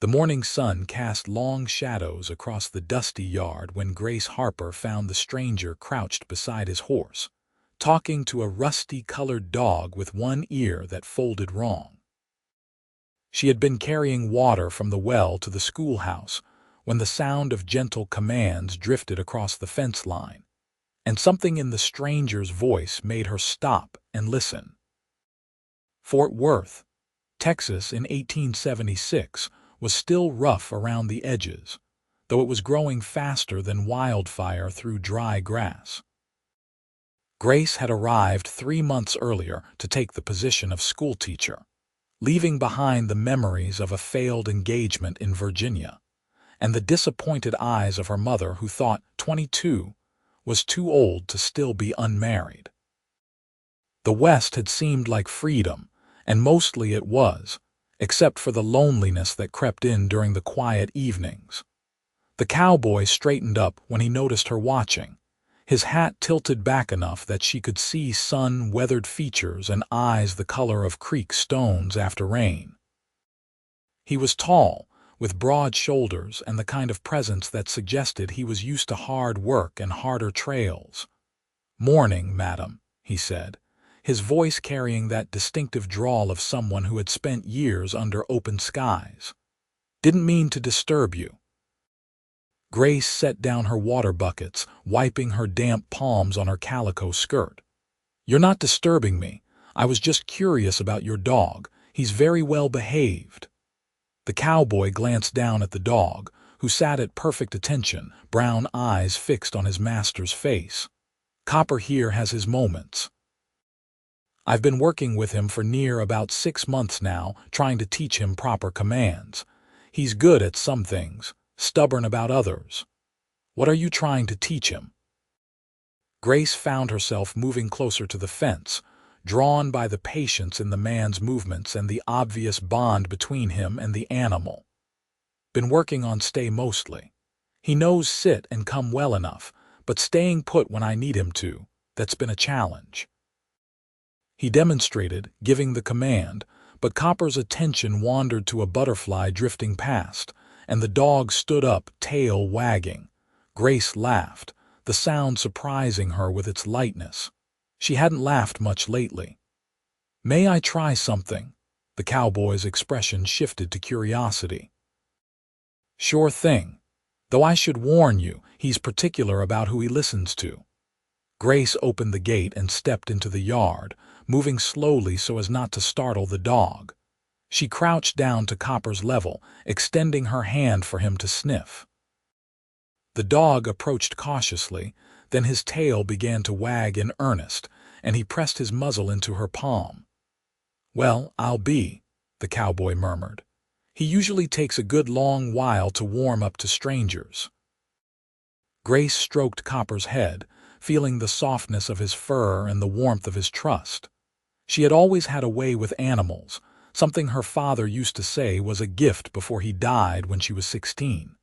The morning sun cast long shadows across the dusty yard when Grace Harper found the stranger crouched beside his horse, talking to a rusty-colored dog with one ear that folded wrong. She had been carrying water from the well to the schoolhouse when the sound of gentle commands drifted across the fence line, and something in the stranger's voice made her stop and listen. Fort Worth, Texas in 1876 was still rough around the edges, though it was growing faster than wildfire through dry grass. Grace had arrived 3 months earlier to take the position of schoolteacher, leaving behind the memories of a failed engagement in Virginia and the disappointed eyes of her mother who thought 22 was too old to still be unmarried. The West had seemed like freedom, and mostly it was, except for the loneliness that crept in during the quiet evenings. The cowboy straightened up when he noticed her watching, his hat tilted back enough that she could see sun-weathered features and eyes the color of creek stones after rain. He was tall, with broad shoulders and the kind of presence that suggested he was used to hard work and harder trails. "Morning, madam," he said, his voice carrying that distinctive drawl of someone who had spent years under open skies. "Didn't mean to disturb you." Grace set down her water buckets, wiping her damp palms on her calico skirt. "You're not disturbing me. I was just curious about your dog. He's very well behaved." The cowboy glanced down at the dog, who sat at perfect attention, brown eyes fixed on his master's face. "Copper here has his moments. I've been working with him for near about 6 months now, trying to teach him proper commands. He's good at some things, stubborn about others. What are you trying to teach him?" Grace found herself moving closer to the fence, drawn by the patience in the man's movements and the obvious bond between him and the animal. "Been working on stay mostly. He knows sit and come well enough, but staying put when I need him to, that's been a challenge." He demonstrated, giving the command, but Copper's attention wandered to a butterfly drifting past, and the dog stood up, tail wagging. Grace laughed, the sound surprising her with its lightness. She hadn't laughed much lately. "May I try something?" The cowboy's expression shifted to curiosity. "Sure thing. Though I should warn you, he's particular about who he listens to." Grace opened the gate and stepped into the yard, moving slowly so as not to startle the dog. She crouched down to Copper's level, extending her hand for him to sniff. The dog approached cautiously, then his tail began to wag in earnest, and he pressed his muzzle into her palm. "Well, I'll be," the cowboy murmured. "He usually takes a good long while to warm up to strangers." Grace stroked Copper's head, feeling the softness of his fur and the warmth of his trust. She had always had a way with animals, something her father used to say was a gift before he died when she was 16.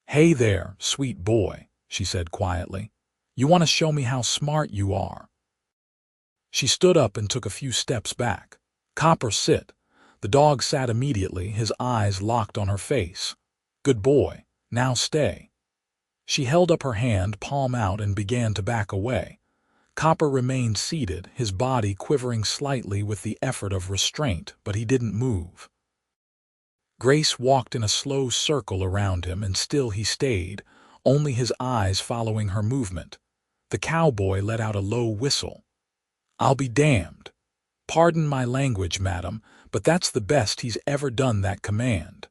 "Hey there, sweet boy," she said quietly. "You want to show me how smart you are." She stood up and took a few steps back. "Copper, sit." The dog sat immediately, his eyes locked on her face. "Good boy. Now stay." She held up her hand, palm out, and began to back away. Copper remained seated, his body quivering slightly with the effort of restraint, but he didn't move. Grace walked in a slow circle around him, and still he stayed, only his eyes following her movement. The cowboy let out a low whistle. "I'll be damned. Pardon my language, madam, but that's the best he's ever done that command."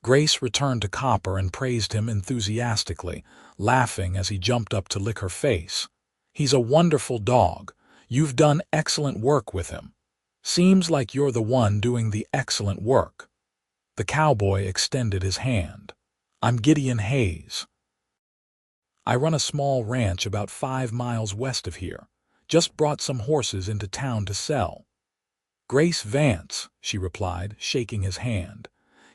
Grace returned to Copper and praised him enthusiastically, laughing as he jumped up to lick her face. "He's a wonderful dog. You've done excellent work with him. Seems like you're the one doing the excellent work." The cowboy extended his hand. "I'm Gideon Hayes. I run a small ranch about 5 miles west of here. Just brought some horses into town to sell." "Grace Vance," she replied, shaking his hand.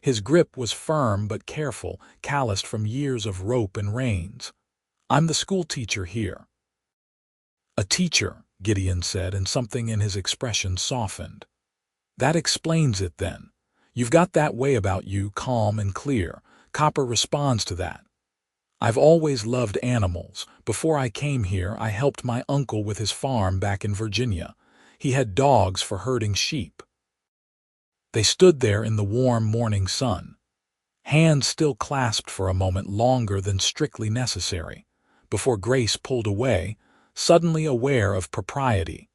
His grip was firm but careful, calloused from years of rope and reins. "I'm the schoolteacher here." "A teacher," Gideon said, and something in his expression softened. "That explains it then. You've got that way about you, calm and clear. Copper responds to that. I've always loved animals. Before I came here, I helped my uncle with his farm back in Virginia. He had dogs for herding sheep. They stood there in the warm morning sun, hands still clasped for a moment longer than strictly necessary, before Grace pulled away, suddenly aware of propriety,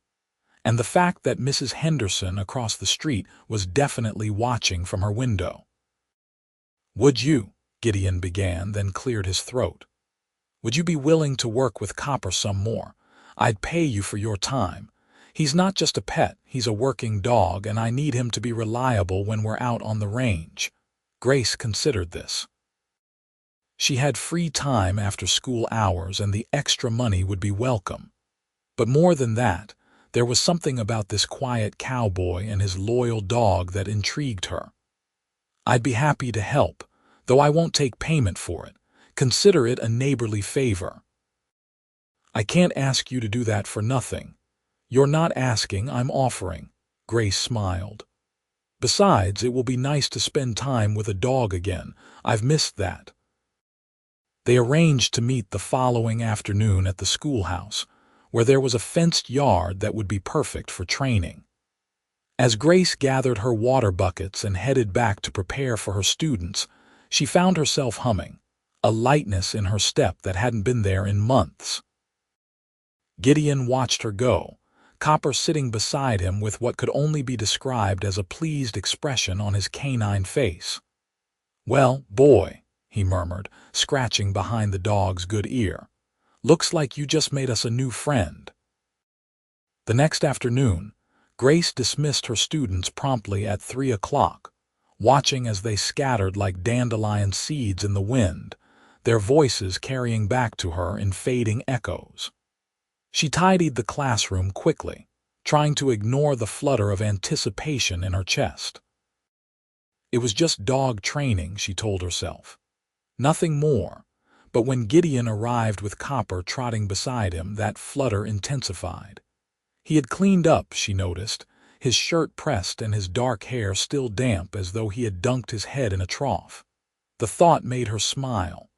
and the fact that Mrs. Henderson across the street was definitely watching from her window. "Would you," Gideon began, then cleared his throat. "Would you be willing to work with Copper some more? I'd pay you for your time. He's not just a pet, he's a working dog, and I need him to be reliable when we're out on the range." Grace considered this. She had free time after school hours, and the extra money would be welcome. But more than that, there was something about this quiet cowboy and his loyal dog that intrigued her. "I'd be happy to help, though I won't take payment for it. Consider it a neighborly favor." "I can't ask you to do that for nothing." "You're not asking, I'm offering," Grace smiled. "Besides, it will be nice to spend time with a dog again. I've missed that." They arranged to meet the following afternoon at the schoolhouse, where there was a fenced yard that would be perfect for training. As Grace gathered her water buckets and headed back to prepare for her students, she found herself humming, a lightness in her step that hadn't been there in months. Gideon watched her go, Copper sitting beside him with what could only be described as a pleased expression on his canine face. "Well, boy," he murmured, scratching behind the dog's good ear, "looks like you just made us a new friend." The next afternoon, Grace dismissed her students promptly at 3 o'clock, watching as they scattered like dandelion seeds in the wind, their voices carrying back to her in fading echoes. She tidied the classroom quickly, trying to ignore the flutter of anticipation in her chest. It was just dog training, she told herself. Nothing more, but when Gideon arrived with Copper trotting beside him, that flutter intensified. He had cleaned up, she noticed, his shirt pressed and his dark hair still damp as though he had dunked his head in a trough. The thought made her smile.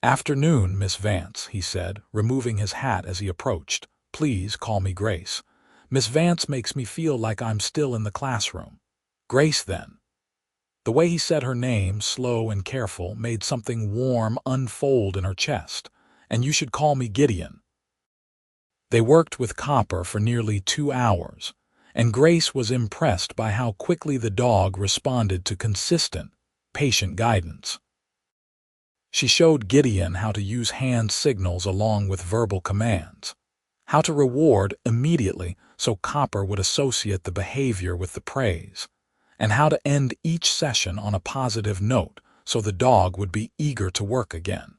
"Afternoon, Miss Vance," he said, removing his hat as he approached. "Please call me Grace. Miss Vance makes me feel like I'm still in the classroom." "Grace, then." The way he said her name, slow and careful, made something warm unfold in her chest. "And you should call me Gideon." They worked with Copper for nearly 2 hours, and Grace was impressed by how quickly the dog responded to consistent, patient guidance. She showed Gideon how to use hand signals along with verbal commands, how to reward immediately so Copper would associate the behavior with the praise, and how to end each session on a positive note so the dog would be eager to work again.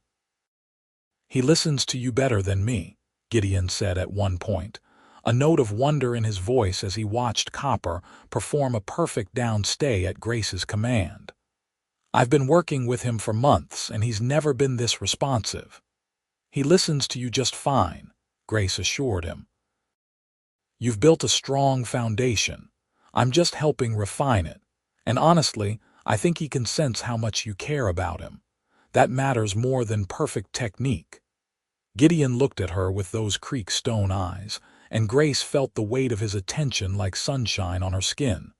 "He listens to you better than me," Gideon said at one point, a note of wonder in his voice as he watched Copper perform a perfect downstay at Grace's command. "I've been working with him for months, and he's never been this responsive." "He listens to you just fine," Grace assured him. "You've built a strong foundation. I'm just helping refine it. And honestly, I think he can sense how much you care about him. That matters more than perfect technique." Gideon looked at her with those creek stone eyes, and Grace felt the weight of his attention like sunshine on her skin.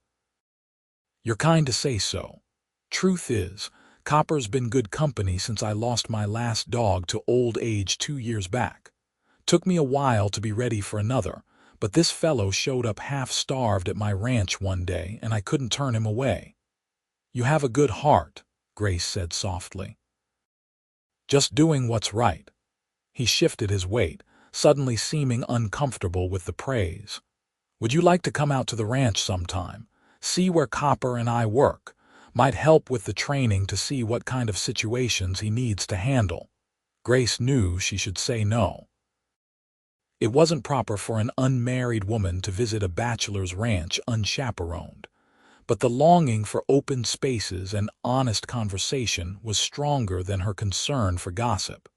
"You're kind to say so. Truth is, Copper's been good company since I lost my last dog to old age 2 years back. Took me a while to be ready for another, but this fellow showed up half-starved at my ranch one day, and I couldn't turn him away." "You have a good heart," Grace said softly. "Just doing what's right." He shifted his weight, suddenly seeming uncomfortable with the praise. "Would you like to come out to the ranch sometime? See where Copper and I work? Might help with the training to see what kind of situations he needs to handle." Grace knew she should say no. It wasn't proper for an unmarried woman to visit a bachelor's ranch unchaperoned, but the longing for open spaces and honest conversation was stronger than her concern for gossip.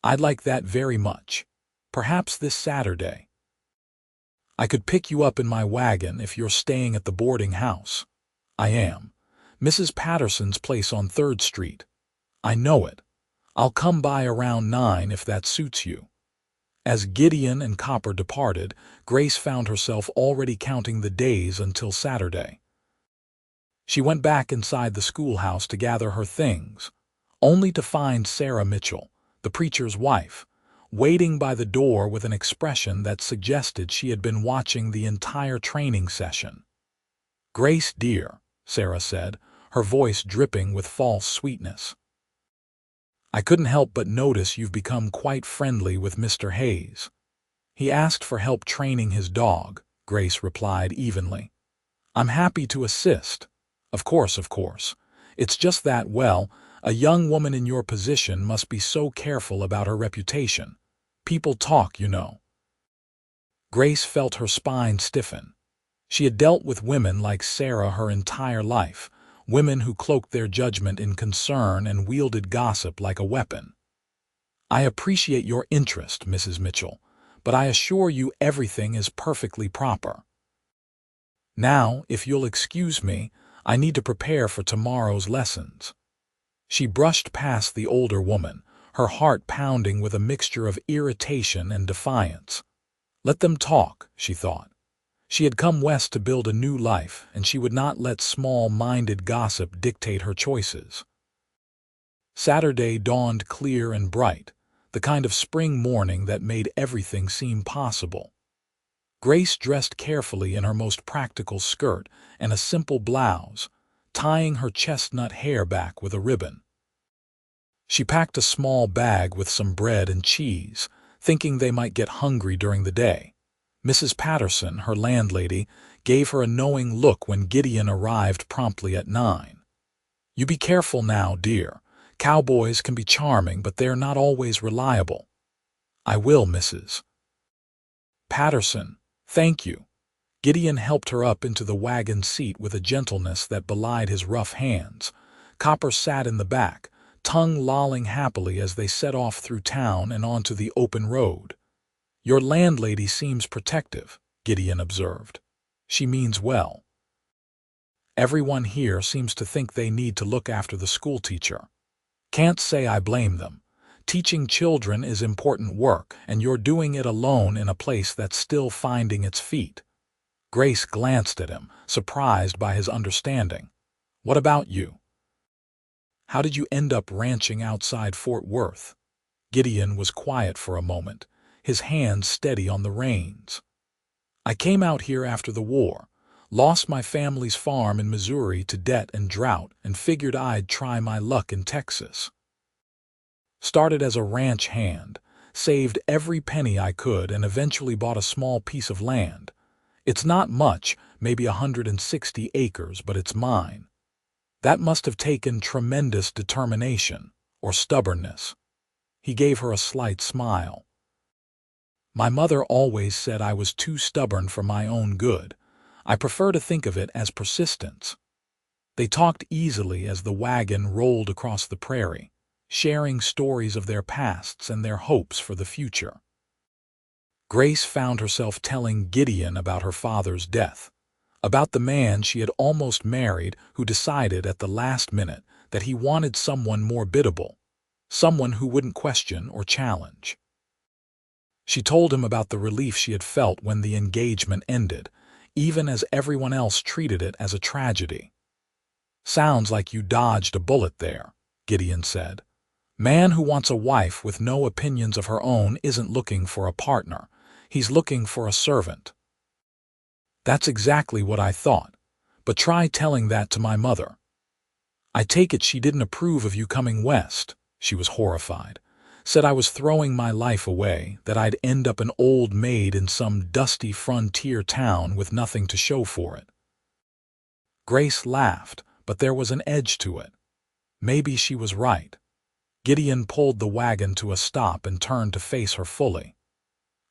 "I'd like that very much. Perhaps this Saturday. I could pick you up in my wagon if you're staying at the boarding house." I am. Mrs. Patterson's place on 3rd Street. I know it. I'll come by around 9 if that suits you. As Gideon and Copper departed, Grace found herself already counting the days until Saturday. She went back inside the schoolhouse to gather her things, only to find Sarah Mitchell, the preacher's wife, waiting by the door with an expression that suggested she had been watching the entire training session. "Grace, dear," Sarah said, her voice dripping with false sweetness. "I couldn't help but notice you've become quite friendly with Mr. Hayes. He asked for help training his dog," Grace replied evenly. "I'm happy to assist. Of course. It's just that, well, a young woman in your position must be so careful about her reputation. People talk, you know." Grace felt her spine stiffen. She had dealt with women like Sarah her entire life, women who cloaked their judgment in concern and wielded gossip like a weapon. "I appreciate your interest, Mrs. Mitchell, but I assure you everything is perfectly proper. Now, if you'll excuse me, I need to prepare for tomorrow's lessons." She brushed past the older woman, her heart pounding with a mixture of irritation and defiance. Let them talk, she thought. She had come west to build a new life, and she would not let small-minded gossip dictate her choices. Saturday dawned clear and bright, the kind of spring morning that made everything seem possible. Grace dressed carefully in her most practical skirt and a simple blouse, tying her chestnut hair back with a ribbon. She packed a small bag with some bread and cheese, thinking they might get hungry during the day. Mrs. Patterson, her landlady, gave her a knowing look when Gideon arrived promptly at 9. "You be careful now, dear. Cowboys can be charming, but they're not always reliable." "I will, Mrs. Patterson. Thank you." Gideon helped her up into the wagon seat with a gentleness that belied his rough hands. Copper sat in the back, tongue lolling happily as they set off through town and onto the open road. "Your landlady seems protective," Gideon observed. "She means well. Everyone here seems to think they need to look after the schoolteacher. Can't say I blame them. Teaching children is important work, and you're doing it alone in a place that's still finding its feet." Grace glanced at him, surprised by his understanding. "What about you? How did you end up ranching outside Fort Worth?" Gideon was quiet for a moment, his hands steady on the reins. "I came out here after the war, lost my family's farm in Missouri to debt and drought, and figured I'd try my luck in Texas. Started as a ranch hand, saved every penny I could, and eventually bought a small piece of land. It's not much, maybe 160 acres, but it's mine. That must have taken tremendous determination, or stubbornness." He gave her a slight smile. "My mother always said I was too stubborn for my own good. I prefer to think of it as persistence." They talked easily as the wagon rolled across the prairie, sharing stories of their pasts and their hopes for the future. Grace found herself telling Gideon about her father's death, about the man she had almost married who decided at the last minute that he wanted someone more biddable, someone who wouldn't question or challenge. She told him about the relief she had felt when the engagement ended, even as everyone else treated it as a tragedy. "Sounds like you dodged a bullet there," Gideon said. "Man who wants a wife with no opinions of her own isn't looking for a partner. He's looking for a servant." "That's exactly what I thought, but try telling that to my mother." "I take it she didn't approve of you coming west." She was horrified. "Said I was throwing my life away, that I'd end up an old maid in some dusty frontier town with nothing to show for it." Grace laughed, but there was an edge to it. Maybe she was right. Gideon pulled the wagon to a stop and turned to face her fully.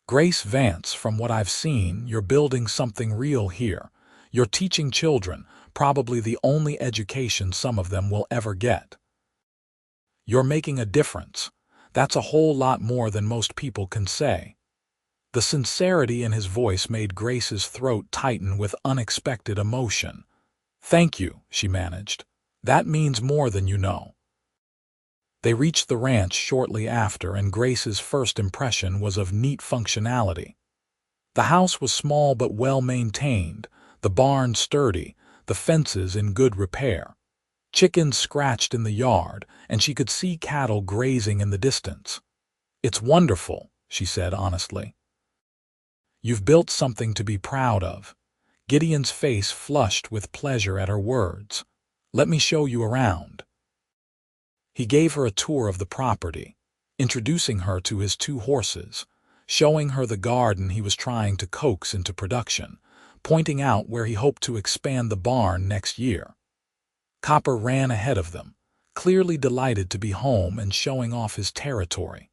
"Grace Vance, from what I've seen, you're building something real here. You're teaching children, probably the only education some of them will ever get. You're making a difference. That's a whole lot more than most people can say." The sincerity in his voice made Grace's throat tighten with unexpected emotion. "Thank you," she managed. "That means more than you know." They reached the ranch shortly after, and Grace's first impression was of neat functionality. The house was small but well-maintained, the barn sturdy, the fences in good repair. Chickens scratched in the yard, and she could see cattle grazing in the distance. "It's wonderful," she said honestly. "You've built something to be proud of." Gideon's face flushed with pleasure at her words. "Let me show you around." He gave her a tour of the property, introducing her to his 2 horses, showing her the garden he was trying to coax into production, pointing out where he hoped to expand the barn next year. Copper ran ahead of them, clearly delighted to be home and showing off his territory.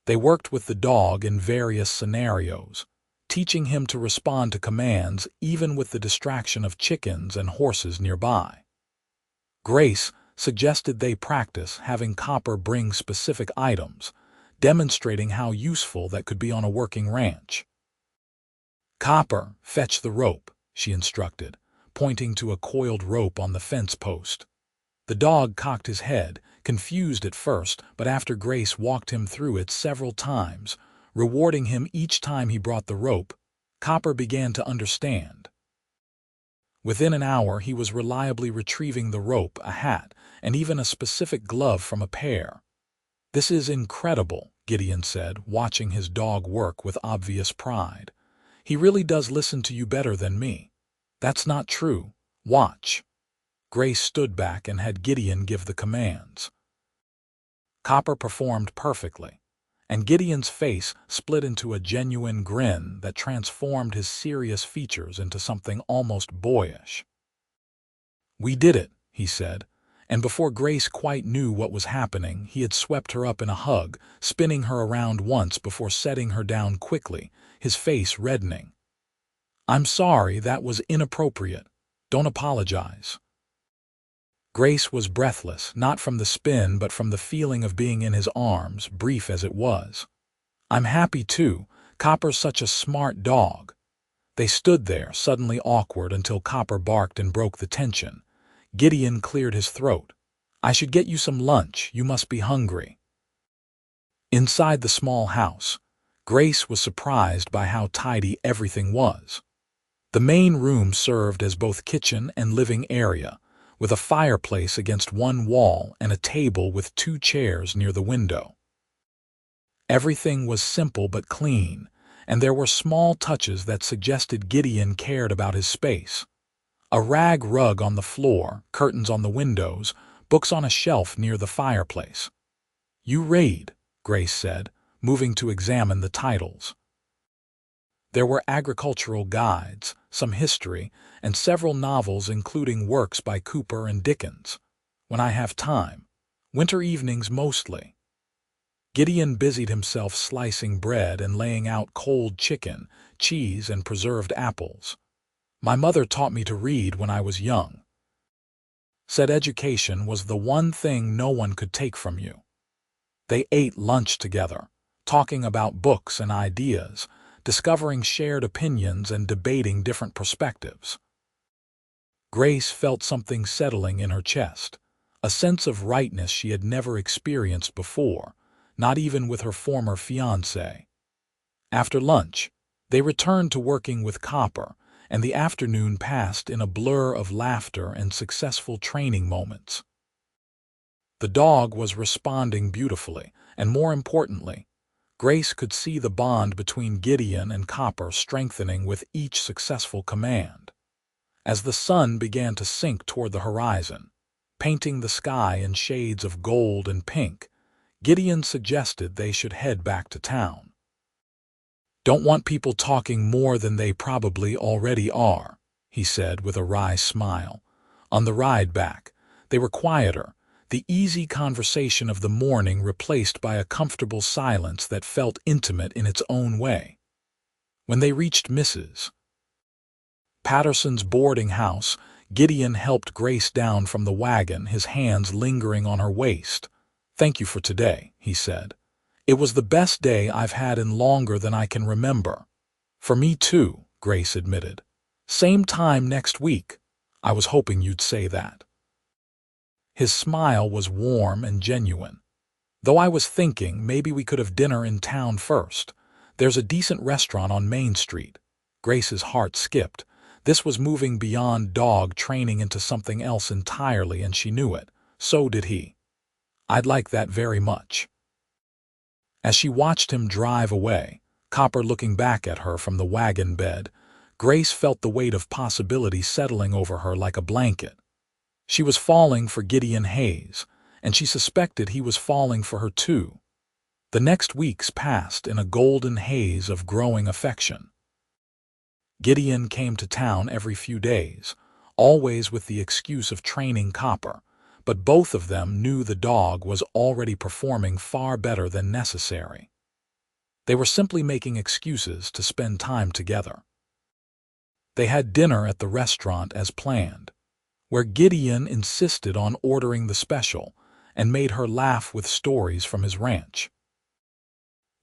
They worked with the dog in various scenarios, teaching him to respond to commands even with the distraction of chickens and horses nearby. Grace suggested they practice having Copper bring specific items, demonstrating how useful that could be on a working ranch. "Copper, fetch the rope," she instructed, pointing to a coiled rope on the fence post. The dog cocked his head, confused at first, but after Grace walked him through it several times, rewarding him each time he brought the rope, Copper began to understand. Within an hour he was reliably retrieving the rope, a hat, and even a specific glove from a pair. "This is incredible," Gideon said, watching his dog work with obvious pride. "He really does listen to you better than me." "That's not true. Watch." Grace stood back and had Gideon give the commands. Copper performed perfectly, and Gideon's face split into a genuine grin that transformed his serious features into something almost boyish. "We did it," he said, and before Grace quite knew what was happening, he had swept her up in a hug, spinning her around once before setting her down quickly, his face reddening. "I'm sorry, that was inappropriate. Don't apologize." Grace was breathless, not from the spin but from the feeling of being in his arms, brief as it was. "I'm happy too. Copper's such a smart dog." They stood there, suddenly awkward, until Copper barked and broke the tension. Gideon cleared his throat. "I should get you some lunch. You must be hungry." Inside the small house, Grace was surprised by how tidy everything was. The main room served as both kitchen and living area, with a fireplace against one wall and a table with 2 chairs near the window. Everything was simple but clean, and there were small touches that suggested Gideon cared about his space. A rag rug on the floor, curtains on the windows, books on a shelf near the fireplace. "You read," Grace said, moving to examine the titles. There were agricultural guides, some history, and several novels including works by Cooper and Dickens. "When I have time. Winter evenings mostly." Gideon busied himself slicing bread and laying out cold chicken, cheese, and preserved apples. "My mother taught me to read when I was young. Said education was the one thing no one could take from you." They ate lunch together, talking about books and ideas, discovering shared opinions and debating different perspectives. Grace felt something settling in her chest, a sense of rightness she had never experienced before, not even with her former fiancé. After lunch, they returned to working with Copper, and the afternoon passed in a blur of laughter and successful training moments. The dog was responding beautifully, and more importantly, Grace could see the bond between Gideon and Copper strengthening with each successful command. As the sun began to sink toward the horizon, painting the sky in shades of gold and pink, Gideon suggested they should head back to town. "Don't want people talking more than they probably already are," he said with a wry smile. On the ride back, they were quieter, the easy conversation of the morning replaced by a comfortable silence that felt intimate in its own way. When they reached Mrs. Patterson's boarding house, Gideon helped Grace down from the wagon, his hands lingering on her waist. "Thank you for today," he said. "It was the best day I've had in longer than I can remember." "For me too," Grace admitted. "Same time next week. I was hoping you'd say that." His smile was warm and genuine. "Though I was thinking maybe we could have dinner in town first. There's a decent restaurant on Main Street." Grace's heart skipped. This was moving beyond dog training into something else entirely, and she knew it. So did he. "I'd like that very much." As she watched him drive away, Copper looking back at her from the wagon bed, Grace felt the weight of possibility settling over her like a blanket. She was falling for Gideon Hayes, and she suspected he was falling for her too. The next weeks passed in a golden haze of growing affection. Gideon came to town every few days, always with the excuse of training Copper, but both of them knew the dog was already performing far better than necessary. They were simply making excuses to spend time together. They had dinner at the restaurant as planned, where Gideon insisted on ordering the special and made her laugh with stories from his ranch.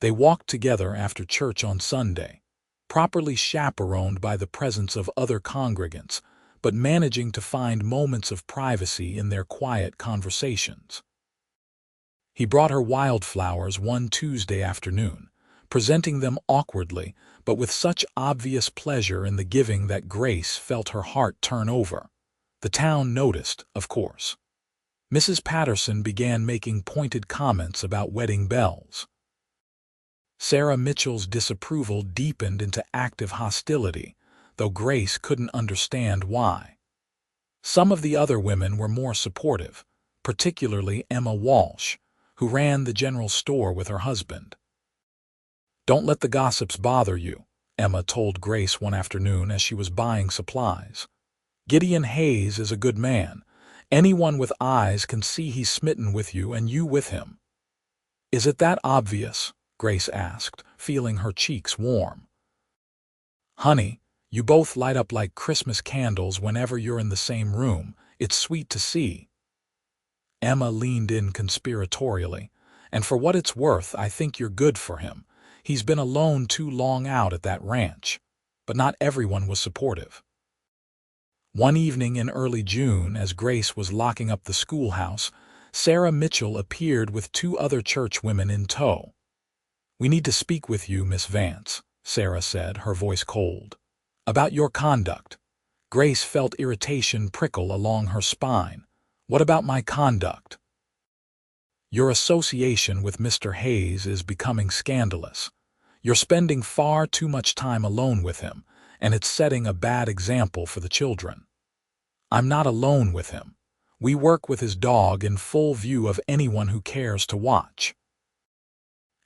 They walked together after church on Sunday, properly chaperoned by the presence of other congregants, but managing to find moments of privacy in their quiet conversations. He brought her wildflowers one Tuesday afternoon, presenting them awkwardly but with such obvious pleasure in the giving that Grace felt her heart turn over. The town noticed, of course. Mrs. Patterson began making pointed comments about wedding bells. Sarah Mitchell's disapproval deepened into active hostility, though Grace couldn't understand why. Some of the other women were more supportive, particularly Emma Walsh, who ran the general store with her husband. "Don't let the gossips bother you," Emma told Grace one afternoon as she was buying supplies. "Gideon Hayes is a good man. Anyone with eyes can see he's smitten with you and you with him." "Is it that obvious?" Grace asked, feeling her cheeks warm. "Honey, you both light up like Christmas candles whenever you're in the same room. It's sweet to see." Emma leaned in conspiratorially. "And for what it's worth, I think you're good for him. He's been alone too long out at that ranch." But not everyone was supportive. One evening in early June, as Grace was locking up the schoolhouse, Sarah Mitchell appeared with two other church women in tow. "We need to speak with you, Miss Vance," Sarah said, her voice cold. "About your conduct." Grace felt irritation prickle along her spine. "What about my conduct?" "Your association with Mr. Hayes is becoming scandalous. You're spending far too much time alone with him, and it's setting a bad example for the children." "I'm not alone with him. We work with his dog in full view of anyone who cares to watch.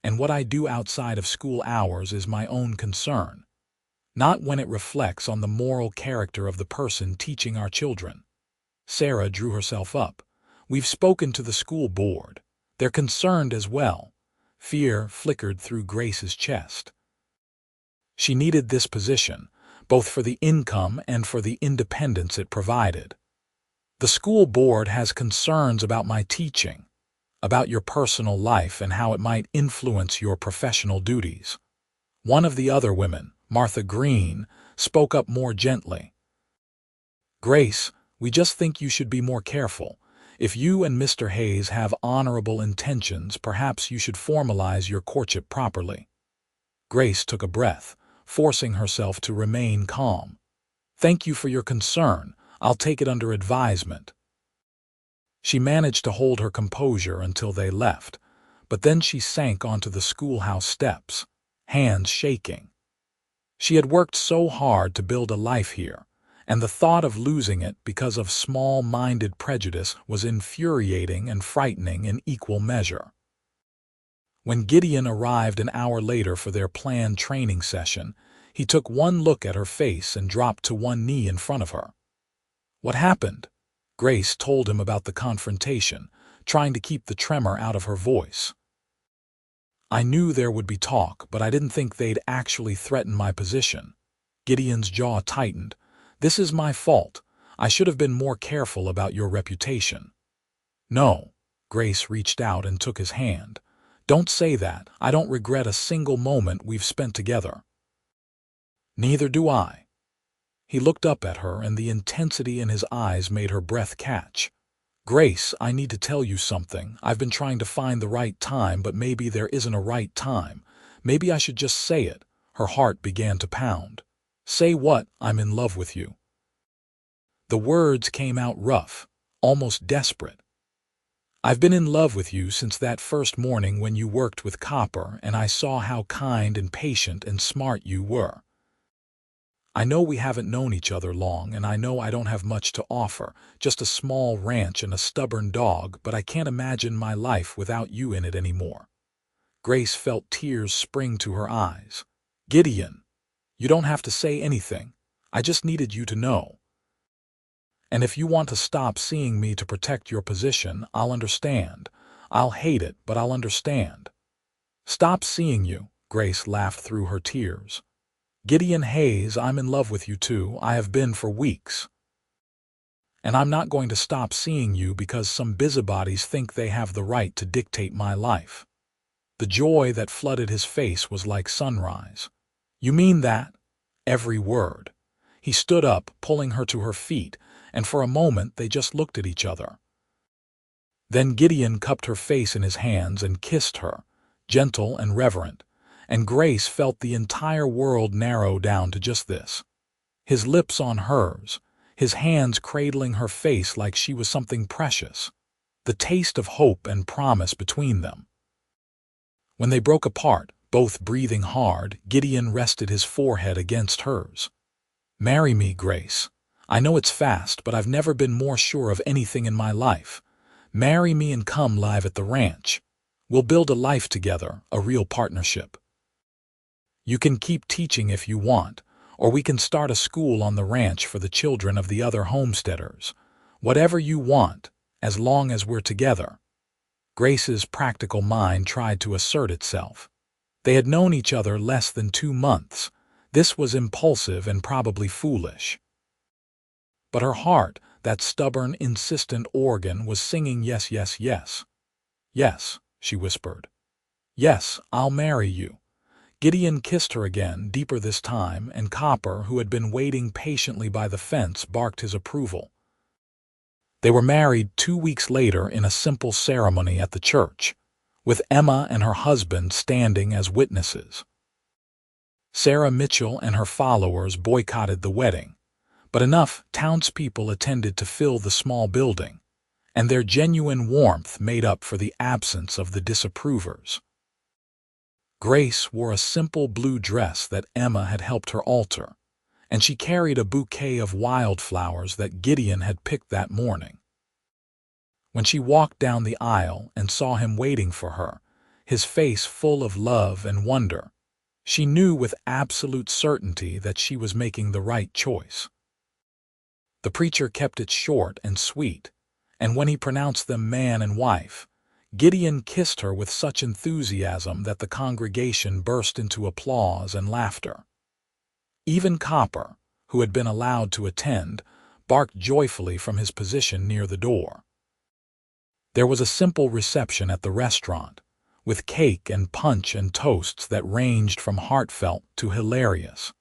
And what I do outside of school hours is my own concern, not when it reflects on the moral character of the person teaching our children." Sarah drew herself up. "We've spoken to the school board. They're concerned as well." Fear flickered through Grace's chest. She needed this position, both for the income and for the independence it provided. "The school board has concerns about my teaching, about your personal life and how it might influence your professional duties." One of the other women, Martha Green, spoke up more gently. "Grace, we just think you should be more careful. If you and Mr. Hayes have honorable intentions, perhaps you should formalize your courtship properly." Grace took a breath, forcing herself to remain calm. "Thank you for your concern. I'll take it under advisement." She managed to hold her composure until they left, but then she sank onto the schoolhouse steps, hands shaking. She had worked so hard to build a life here, and the thought of losing it because of small-minded prejudice was infuriating and frightening in equal measure. When Gideon arrived an hour later for their planned training session, he took one look at her face and dropped to one knee in front of her. "What happened?" Grace told him about the confrontation, trying to keep the tremor out of her voice. "I knew there would be talk, but I didn't think they'd actually threaten my position." Gideon's jaw tightened. "This is my fault. I should have been more careful about your reputation." "No." Grace reached out and took his hand. "Don't say that. I don't regret a single moment we've spent together." "Neither do I." He looked up at her, and the intensity in his eyes made her breath catch. "Grace, I need to tell you something. I've been trying to find the right time, but maybe there isn't a right time. Maybe I should just say it." Her heart began to pound. "Say what?" "I'm in love with you." The words came out rough, almost desperate. "I've been in love with you since that first morning when you worked with Copper, and I saw how kind and patient and smart you were. I know we haven't known each other long, and I know I don't have much to offer, just a small ranch and a stubborn dog, but I can't imagine my life without you in it anymore." Grace felt tears spring to her eyes. "Gideon, you don't have to say anything. I just needed you to know. And if you want to stop seeing me to protect your position, I'll understand. I'll hate it, but I'll understand." "Stop seeing you," Grace laughed through her tears. "Gideon Hayes, I'm in love with you too. I have been for weeks. And I'm not going to stop seeing you because some busybodies think they have the right to dictate my life." The joy that flooded his face was like sunrise. "You mean that?" Every word. He stood up, pulling her to her feet, and for a moment they just looked at each other. Then Gideon cupped her face in his hands and kissed her, gentle and reverent, and Grace felt the entire world narrow down to just this. His lips on hers, his hands cradling her face like she was something precious, the taste of hope and promise between them. When they broke apart, both breathing hard, Gideon rested his forehead against hers. "Marry me, Grace. I know it's fast, but I've never been more sure of anything in my life. Marry me and come live at the ranch. We'll build a life together, a real partnership. You can keep teaching if you want, or we can start a school on the ranch for the children of the other homesteaders. Whatever you want, as long as we're together." Grace's practical mind tried to assert itself. They had known each other less than 2 months. This was impulsive and probably foolish. But her heart, that stubborn, insistent organ, was singing yes, yes, yes. "Yes," she whispered. "Yes, I'll marry you." Gideon kissed her again, deeper this time, and Copper, who had been waiting patiently by the fence, barked his approval. They were married 2 weeks later in a simple ceremony at the church, with Emma and her husband standing as witnesses. Sarah Mitchell and her followers boycotted the wedding, but enough townspeople attended to fill the small building, and their genuine warmth made up for the absence of the disapprovers. Grace wore a simple blue dress that Emma had helped her alter, and she carried a bouquet of wildflowers that Gideon had picked that morning. When she walked down the aisle and saw him waiting for her, his face full of love and wonder, she knew with absolute certainty that she was making the right choice. The preacher kept it short and sweet, and when he pronounced them man and wife, Gideon kissed her with such enthusiasm that the congregation burst into applause and laughter. Even Copper, who had been allowed to attend, barked joyfully from his position near the door. There was a simple reception at the restaurant, with cake and punch and toasts that ranged from heartfelt to hilarious.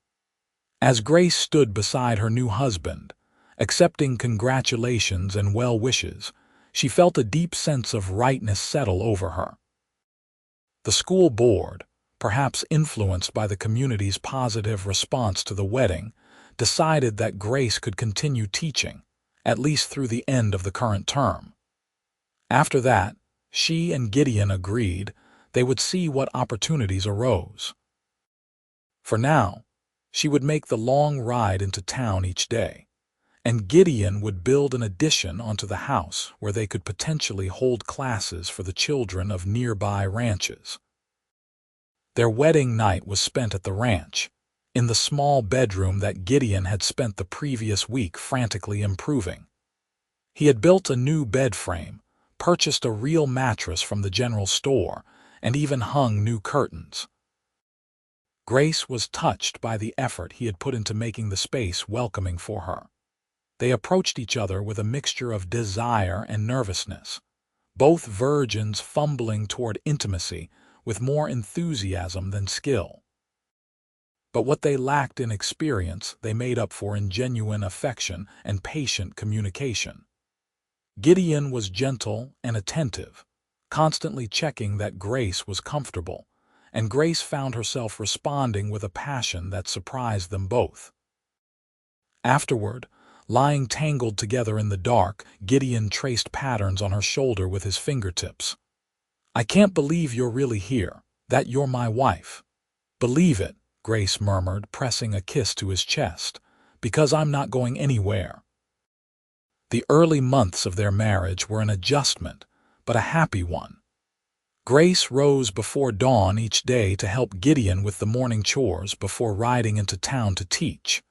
As Grace stood beside her new husband, accepting congratulations and well wishes, she felt a deep sense of rightness settle over her. The school board, perhaps influenced by the community's positive response to the wedding, decided that Grace could continue teaching, at least through the end of the current term. After that, she and Gideon agreed they would see what opportunities arose. For now, she would make the long ride into town each day, and Gideon would build an addition onto the house where they could potentially hold classes for the children of nearby ranches. Their wedding night was spent at the ranch, in the small bedroom that Gideon had spent the previous week frantically improving. He had built a new bed frame, purchased a real mattress from the general store, and even hung new curtains. Grace was touched by the effort he had put into making the space welcoming for her. They approached each other with a mixture of desire and nervousness, both virgins fumbling toward intimacy with more enthusiasm than skill. but what they lacked in experience they made up for in genuine affection and patient communication. Gideon was gentle and attentive, constantly checking that Grace was comfortable, and Grace found herself responding with a passion that surprised them both. Afterward, lying tangled together in the dark, Gideon traced patterns on her shoulder with his fingertips. "I can't believe you're really here, that you're my wife." "Believe it," Grace murmured, pressing a kiss to his chest, "because I'm not going anywhere." The early months of their marriage were an adjustment, but a happy one. Grace rose before dawn each day to help Gideon with the morning chores before riding into town to teach.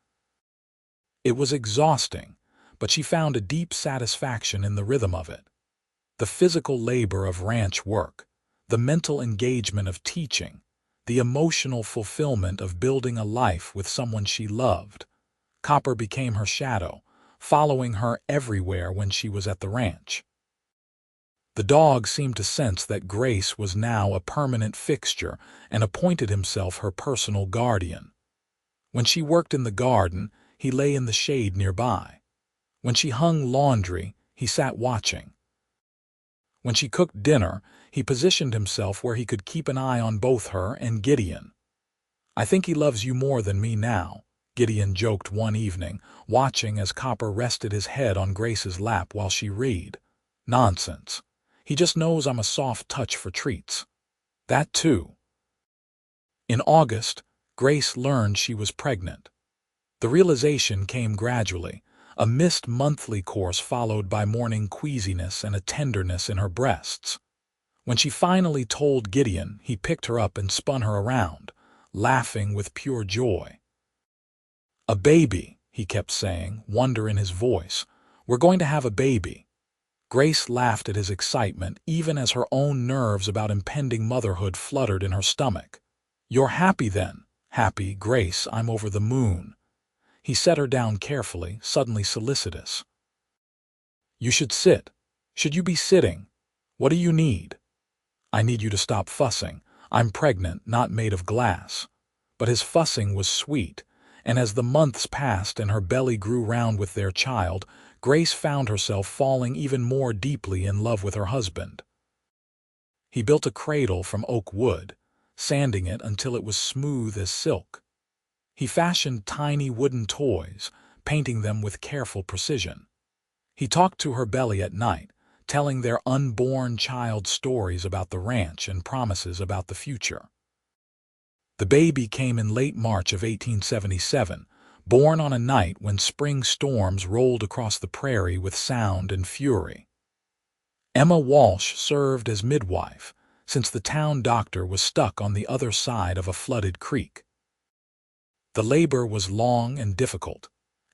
It was exhausting, but she found a deep satisfaction in the rhythm of it. The physical labor of ranch work, the mental engagement of teaching, the emotional fulfillment of building a life with someone she loved. Copper became her shadow, following her everywhere when she was at the ranch. The dog seemed to sense that Grace was now a permanent fixture and appointed himself her personal guardian. When she worked in the garden, he lay in the shade nearby. When she hung laundry, he sat watching. When she cooked dinner, he positioned himself where he could keep an eye on both her and Gideon. "I think he loves you more than me now," Gideon joked one evening, watching as Copper rested his head on Grace's lap while she read. "Nonsense. He just knows I'm a soft touch for treats." That too. In August, Grace learned she was pregnant. The realization came gradually, a missed monthly course followed by morning queasiness and a tenderness in her breasts. When she finally told Gideon, he picked her up and spun her around, laughing with pure joy. "A baby," he kept saying, wonder in his voice. "We're going to have a baby." Grace laughed at his excitement, even as her own nerves about impending motherhood fluttered in her stomach. "You're happy then?" "Happy, Grace, I'm over the moon." He set her down carefully, suddenly solicitous. "You should sit. Should you be sitting? What do you need?" "I need you to stop fussing. I'm pregnant, not made of glass." But his fussing was sweet, and as the months passed and her belly grew round with their child, Grace found herself falling even more deeply in love with her husband. He built a cradle from oak wood, sanding it until it was smooth as silk. He fashioned tiny wooden toys, painting them with careful precision. He talked to her belly at night, telling their unborn child stories about the ranch and promises about the future. The baby came in late March of 1877, born on a night when spring storms rolled across the prairie with sound and fury. Emma Walsh served as midwife, since the town doctor was stuck on the other side of a flooded creek. The labor was long and difficult,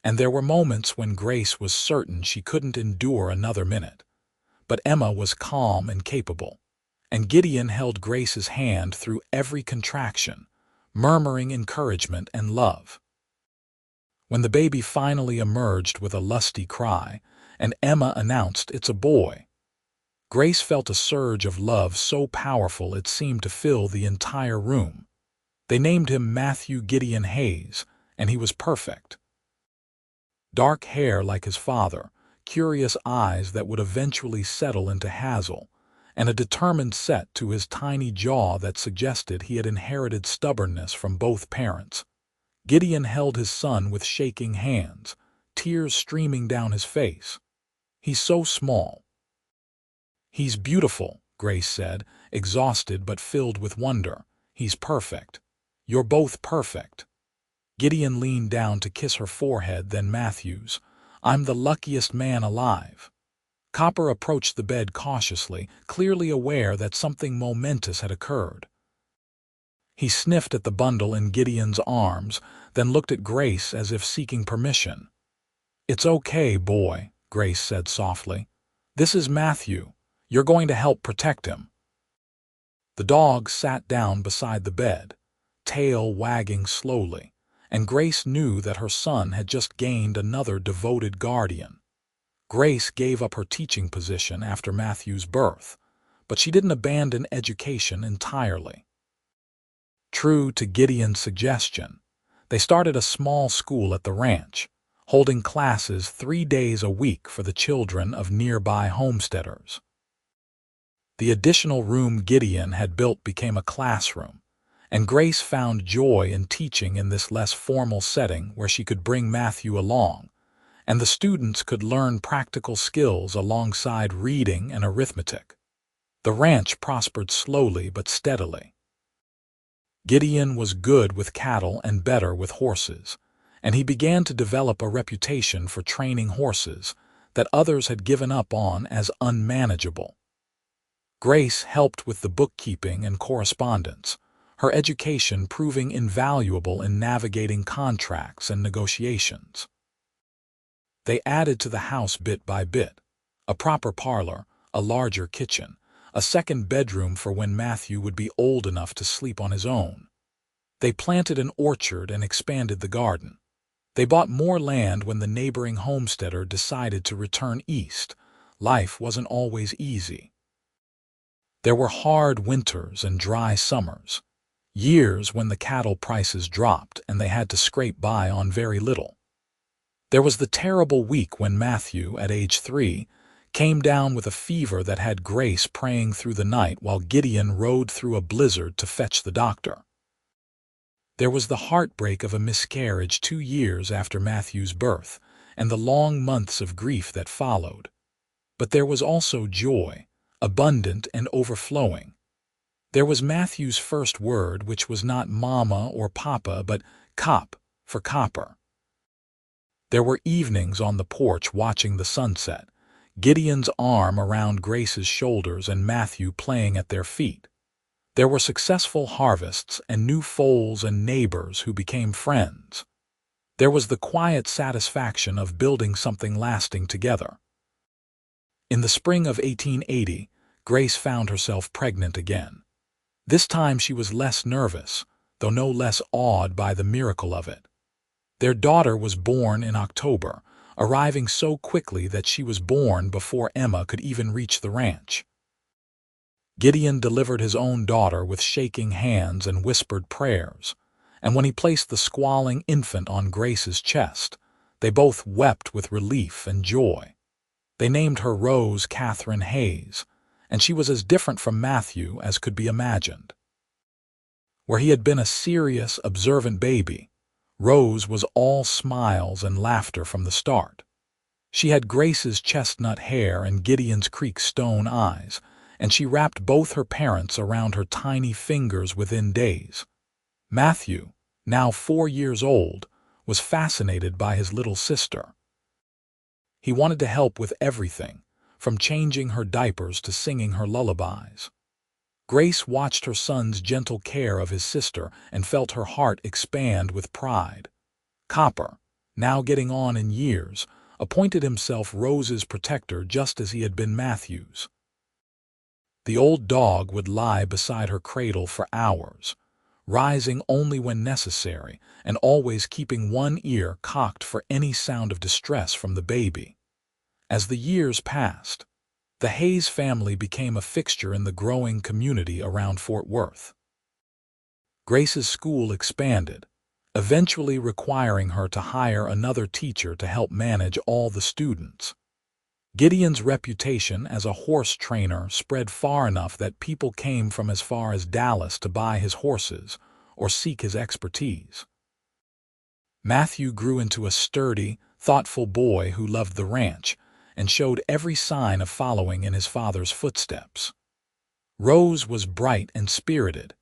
and there were moments when Grace was certain she couldn't endure another minute. But Emma was calm and capable, and Gideon held Grace's hand through every contraction, murmuring encouragement and love. When the baby finally emerged with a lusty cry, and Emma announced it's a boy, Grace felt a surge of love so powerful it seemed to fill the entire room. They named him Matthew Gideon Hayes, and he was perfect. Dark hair like his father, curious eyes that would eventually settle into hazel, and a determined set to his tiny jaw that suggested he had inherited stubbornness from both parents. Gideon held his son with shaking hands, tears streaming down his face. "He's so small." "He's beautiful," Grace said, exhausted but filled with wonder. "He's perfect. You're both perfect." Gideon leaned down to kiss her forehead, then Matthew's. "I'm the luckiest man alive." Copper approached the bed cautiously, clearly aware that something momentous had occurred. He sniffed at the bundle in Gideon's arms, then looked at Grace as if seeking permission. "It's okay, boy," Grace said softly. "This is Matthew. You're going to help protect him." The dog sat down beside the bed, tail wagging slowly, and Grace knew that her son had just gained another devoted guardian. Grace gave up her teaching position after Matthew's birth, but she didn't abandon education entirely. True to Gideon's suggestion, They started a small school at the ranch, holding classes 3 days a week for the children of nearby homesteaders. The additional room Gideon had built became a classroom, and Grace found joy in teaching in this less formal setting where she could bring Matthew along, and the students could learn practical skills alongside reading and arithmetic. The ranch prospered slowly but steadily. Gideon was good with cattle and better with horses, and he began to develop a reputation for training horses that others had given up on as unmanageable. Grace helped with the bookkeeping and correspondence, her education proving invaluable in navigating contracts and negotiations. They added to the house bit by bit: a proper parlor, a larger kitchen, a second bedroom for when Matthew would be old enough to sleep on his own. They planted an orchard and expanded the garden. They bought more land when the neighboring homesteader decided to return east. Life wasn't always easy. There were hard winters and dry summers, years when the cattle prices dropped and they had to scrape by on very little. There was the terrible week when Matthew, at age 3, came down with a fever that had Grace praying through the night while Gideon rode through a blizzard to fetch the doctor. There was the heartbreak of a miscarriage 2 years after Matthew's birth, and the long months of grief that followed. But there was also joy, abundant and overflowing. There was Matthew's first word, which was not mama or papa, but cop, for copper. There were evenings on the porch watching the sunset, Gideon's arm around Grace's shoulders and Matthew playing at their feet. There were successful harvests and new foals and neighbors who became friends. There was the quiet satisfaction of building something lasting together. In the spring of 1880, Grace found herself pregnant again. This time she was less nervous, though no less awed by the miracle of it. Their daughter was born in October, arriving so quickly that she was born before Emma could even reach the ranch. Gideon delivered his own daughter with shaking hands and whispered prayers, and when he placed the squalling infant on Grace's chest, they both wept with relief and joy. They named her Rose Catherine Hayes, and she was as different from Matthew as could be imagined. Where he had been a serious, observant baby, Rose was all smiles and laughter from the start. She had Grace's chestnut hair and Gideon's creek stone eyes, and she wrapped both her parents around her tiny fingers within days. Matthew, now 4 years old, was fascinated by his little sister. He wanted to help with everything, from changing her diapers to singing her lullabies. Grace watched her son's gentle care of his sister and felt her heart expand with pride. Copper, now getting on in years, appointed himself Rose's protector just as he had been Matthew's. The old dog would lie beside her cradle for hours, rising only when necessary and always keeping one ear cocked for any sound of distress from the baby. As the years passed, the Hayes family became a fixture in the growing community around Fort Worth. Grace's school expanded, eventually requiring her to hire another teacher to help manage all the students. Gideon's reputation as a horse trainer spread far enough that people came from as far as Dallas to buy his horses or seek his expertise. Matthew grew into a sturdy, thoughtful boy who loved the ranch and showed every sign of following in his father's footsteps. Rose was bright and spirited,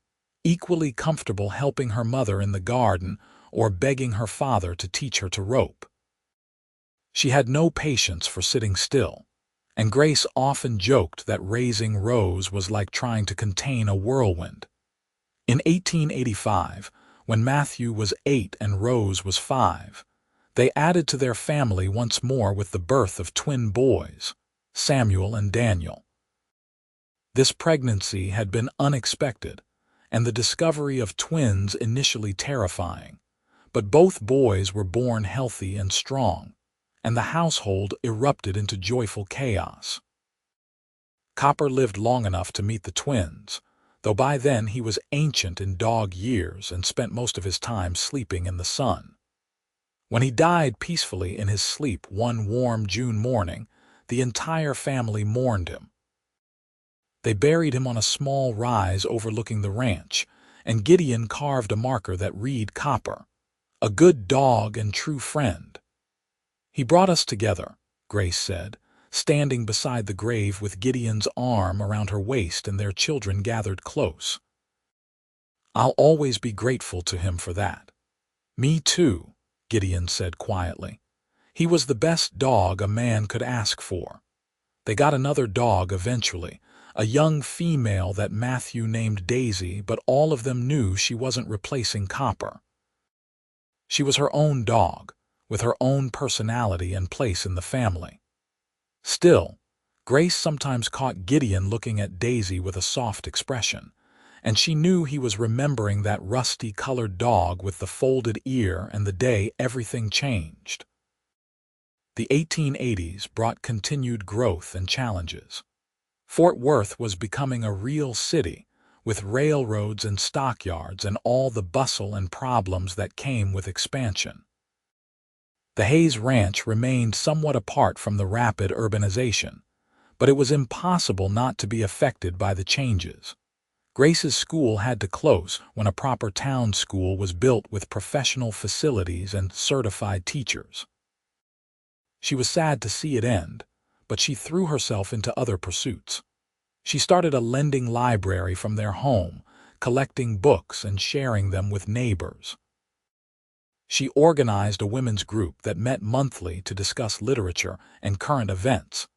equally comfortable helping her mother in the garden or begging her father to teach her to rope. She had no patience for sitting still, and Grace often joked that raising Rose was like trying to contain a whirlwind. In 1885, when Matthew was 8 and Rose was 5, they added to their family once more with the birth of twin boys, Samuel and Daniel. This pregnancy had been unexpected, and the discovery of twins initially terrifying, but both boys were born healthy and strong, and the household erupted into joyful chaos. Copper lived long enough to meet the twins, though by then he was ancient in dog years and spent most of his time sleeping in the sun. When he died peacefully in his sleep one warm June morning, the entire family mourned him. They buried him on a small rise overlooking the ranch, and Gideon carved a marker that read Copper, a good dog and true friend. "He brought us together," Grace said, standing beside the grave with Gideon's arm around her waist and their children gathered close. "I'll always be grateful to him for that." "Me too," Gideon said quietly. "He was the best dog a man could ask for." They got another dog eventually, a young female that Matthew named Daisy, but all of them knew she wasn't replacing Copper. She was her own dog, with her own personality and place in the family. Still, Grace sometimes caught Gideon looking at Daisy with a soft expression, and she knew he was remembering that rusty-colored dog with the folded ear and the day everything changed. The 1880s brought continued growth and challenges. Fort Worth was becoming a real city, with railroads and stockyards and all the bustle and problems that came with expansion. The Hayes Ranch remained somewhat apart from the rapid urbanization, but it was impossible not to be affected by the changes. Grace's school had to close when a proper town school was built with professional facilities and certified teachers. She was sad to see it end, but she threw herself into other pursuits. She started a lending library from their home, collecting books and sharing them with neighbors. She organized a women's group that met monthly to discuss literature and current events,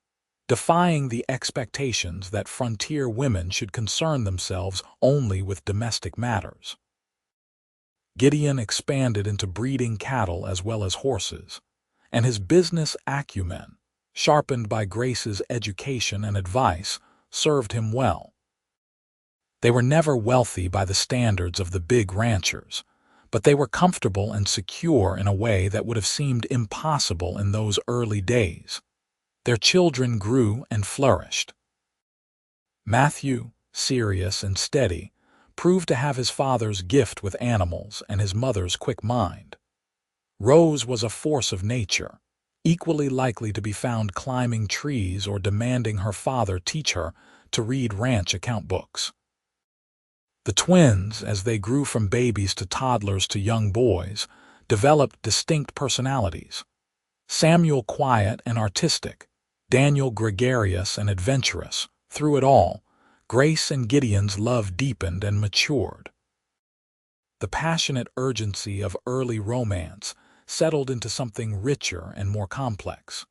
defying the expectations that frontier women should concern themselves only with domestic matters. Gideon expanded into breeding cattle as well as horses, and his business acumen, sharpened by Grace's education and advice, served him well. They were never wealthy by the standards of the big ranchers, but they were comfortable and secure in a way that would have seemed impossible in those early days. Their children grew and flourished. Matthew, serious and steady, proved to have his father's gift with animals and his mother's quick mind. Rose was a force of nature, equally likely to be found climbing trees or demanding her father teach her to read ranch account books. The twins, as they grew from babies to toddlers to young boys, developed distinct personalities. Samuel quiet and artistic, Daniel gregarious and adventurous. Through it all, Grace and Gideon's love deepened and matured. The passionate urgency of early romance settled into something richer and more complex.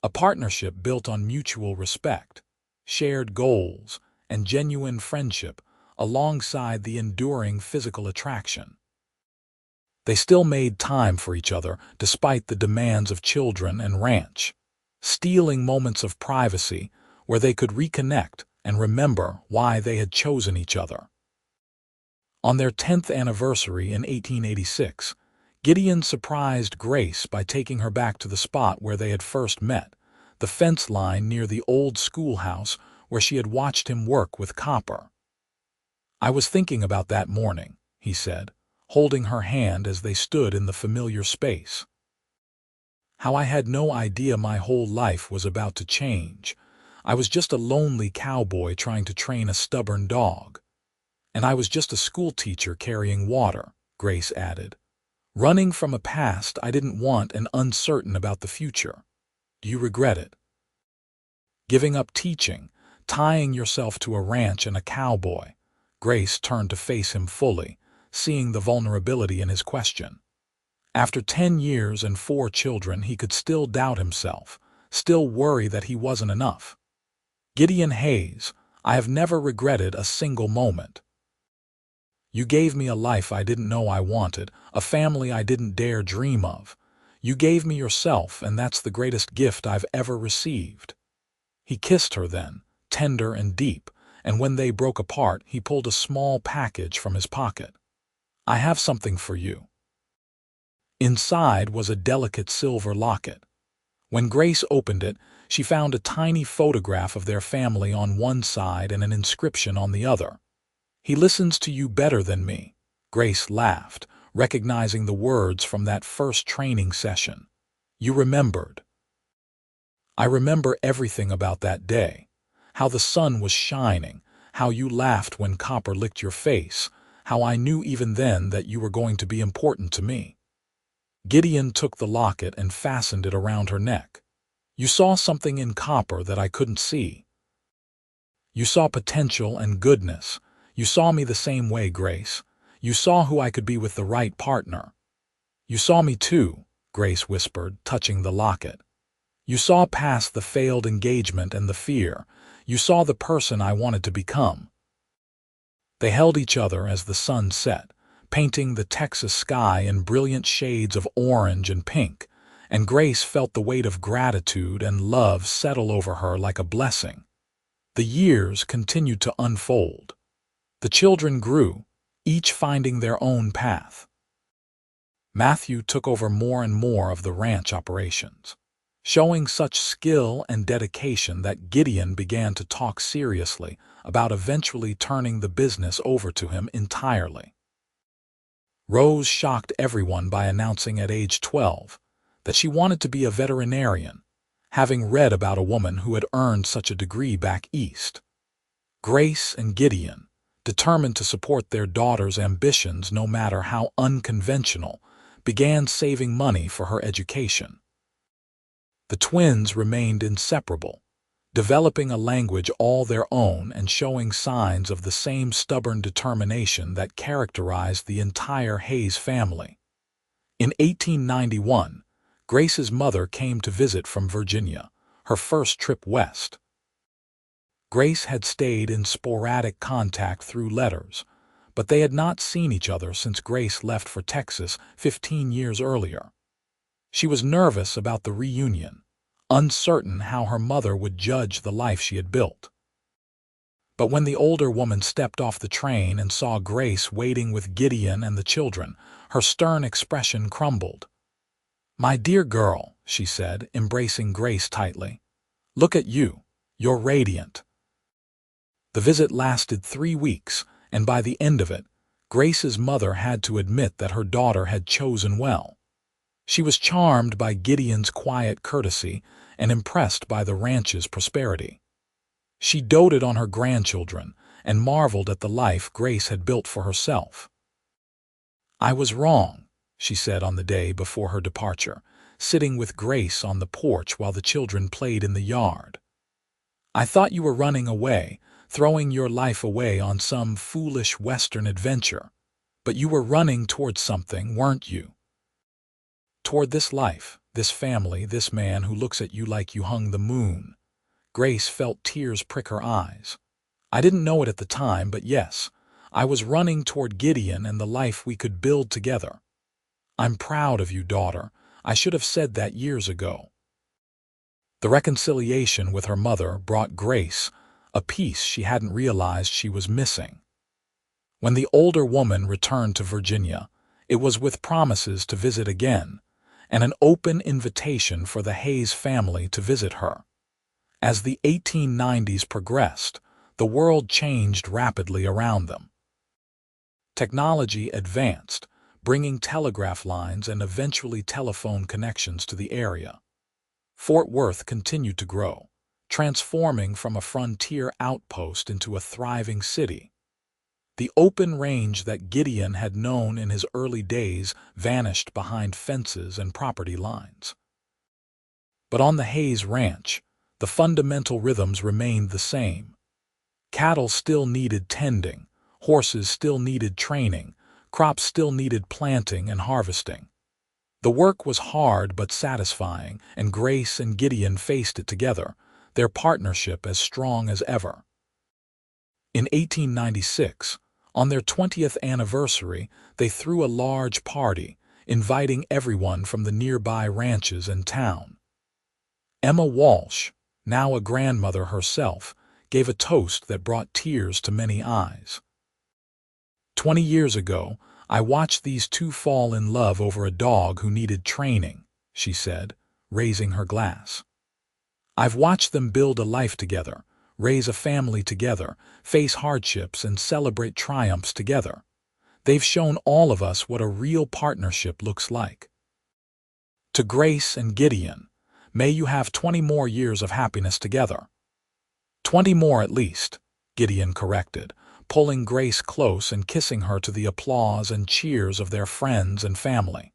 A partnership built on mutual respect, shared goals, and genuine friendship alongside the enduring physical attraction. They still made time for each other despite the demands of children and ranch, stealing moments of privacy where they could reconnect and remember why they had chosen each other. On their 10th anniversary in 1886, Gideon surprised Grace by taking her back to the spot where they had first met, the fence line near the old schoolhouse where she had watched him work with Copper. "I was thinking about that morning," he said, holding her hand as they stood in the familiar space. "How I had no idea my whole life was about to change. I was just a lonely cowboy trying to train a stubborn dog. And I was just a schoolteacher carrying water," Grace added. "Running from a past I didn't want and uncertain about the future. Do you regret it? Giving up teaching, tying yourself to a ranch and a cowboy." Grace turned to face him fully, seeing the vulnerability in his question. After 10 years and 4 children, he could still doubt himself, still worry that he wasn't enough. "Gideon Hayes, I have never regretted a single moment. You gave me a life I didn't know I wanted, a family I didn't dare dream of. You gave me yourself, and that's the greatest gift I've ever received." He kissed her then, tender and deep, and when they broke apart, he pulled a small package from his pocket. "I have something for you." Inside was a delicate silver locket. When Grace opened it, she found a tiny photograph of their family on one side and an inscription on the other. He listens to you better than me. Grace laughed, recognizing the words from that first training session. You remembered. I remember everything about that day. How the sun was shining, how you laughed when Copper licked your face, how I knew even then that you were going to be important to me. Gideon took the locket and fastened it around her neck. You saw something in Copper that I couldn't see. You saw potential and goodness. You saw me the same way, Grace. You saw who I could be with the right partner. You saw me too, Grace whispered, touching the locket. You saw past the failed engagement and the fear. You saw the person I wanted to become. They held each other as the sun set, painting the Texas sky in brilliant shades of orange and pink, and Grace felt the weight of gratitude and love settle over her like a blessing. The years continued to unfold. The children grew, each finding their own path. Matthew took over more and more of the ranch operations, showing such skill and dedication that Gideon began to talk seriously about eventually turning the business over to him entirely. Rose shocked everyone by announcing at age 12 that she wanted to be a veterinarian, having read about a woman who had earned such a degree back east. Grace and Gideon, determined to support their daughter's ambitions no matter how unconventional, began saving money for her education. The twins remained inseparable, developing a language all their own and showing signs of the same stubborn determination that characterized the entire Hayes family. In 1891, Grace's mother came to visit from Virginia, her first trip west. Grace had stayed in sporadic contact through letters, but they had not seen each other since Grace left for Texas 15 years earlier. She was nervous about the reunion, uncertain how her mother would judge the life she had built. But when the older woman stepped off the train and saw Grace waiting with Gideon and the children, her stern expression crumbled. "My dear girl," she said, embracing Grace tightly, "look at you. You're radiant." The visit lasted 3 weeks, and by the end of it, Grace's mother had to admit that her daughter had chosen well. She was charmed by Gideon's quiet courtesy and impressed by the ranch's prosperity. She doted on her grandchildren and marveled at the life Grace had built for herself. "I was wrong," she said on the day before her departure, sitting with Grace on the porch while the children played in the yard. "I thought you were running away, throwing your life away on some foolish Western adventure, but you were running toward something, weren't you? Toward this life, this family, this man who looks at you like you hung the moon." Grace felt tears prick her eyes. "I didn't know it at the time, but yes, I was running toward Gideon and the life we could build together. I'm proud of you, daughter. I should have said that years ago." The reconciliation with her mother brought Grace a peace she hadn't realized she was missing. When the older woman returned to Virginia, it was with promises to visit again, and an open invitation for the Hayes family to visit her. As the 1890s progressed, the world changed rapidly around them. Technology advanced, bringing telegraph lines and eventually telephone connections to the area. Fort Worth continued to grow, transforming from a frontier outpost into a thriving city. The open range that Gideon had known in his early days vanished behind fences and property lines. But on the Hayes Ranch, the fundamental rhythms remained the same. Cattle still needed tending, horses still needed training, crops still needed planting and harvesting. The work was hard but satisfying, and Grace and Gideon faced it together, their partnership as strong as ever. In 1896, on their 20th anniversary, they threw a large party, inviting everyone from the nearby ranches and town. Emma Walsh, now a grandmother herself, gave a toast that brought tears to many eyes. 20 years ago, I watched these two fall in love over a dog who needed training," she said, raising her glass. "I've watched them build a life together, raise a family together, face hardships, and celebrate triumphs together. They've shown all of us what a real partnership looks like. To Grace and Gideon, may you have 20 more years of happiness together. 20 more at least, Gideon corrected, pulling Grace close and kissing her to the applause and cheers of their friends and family.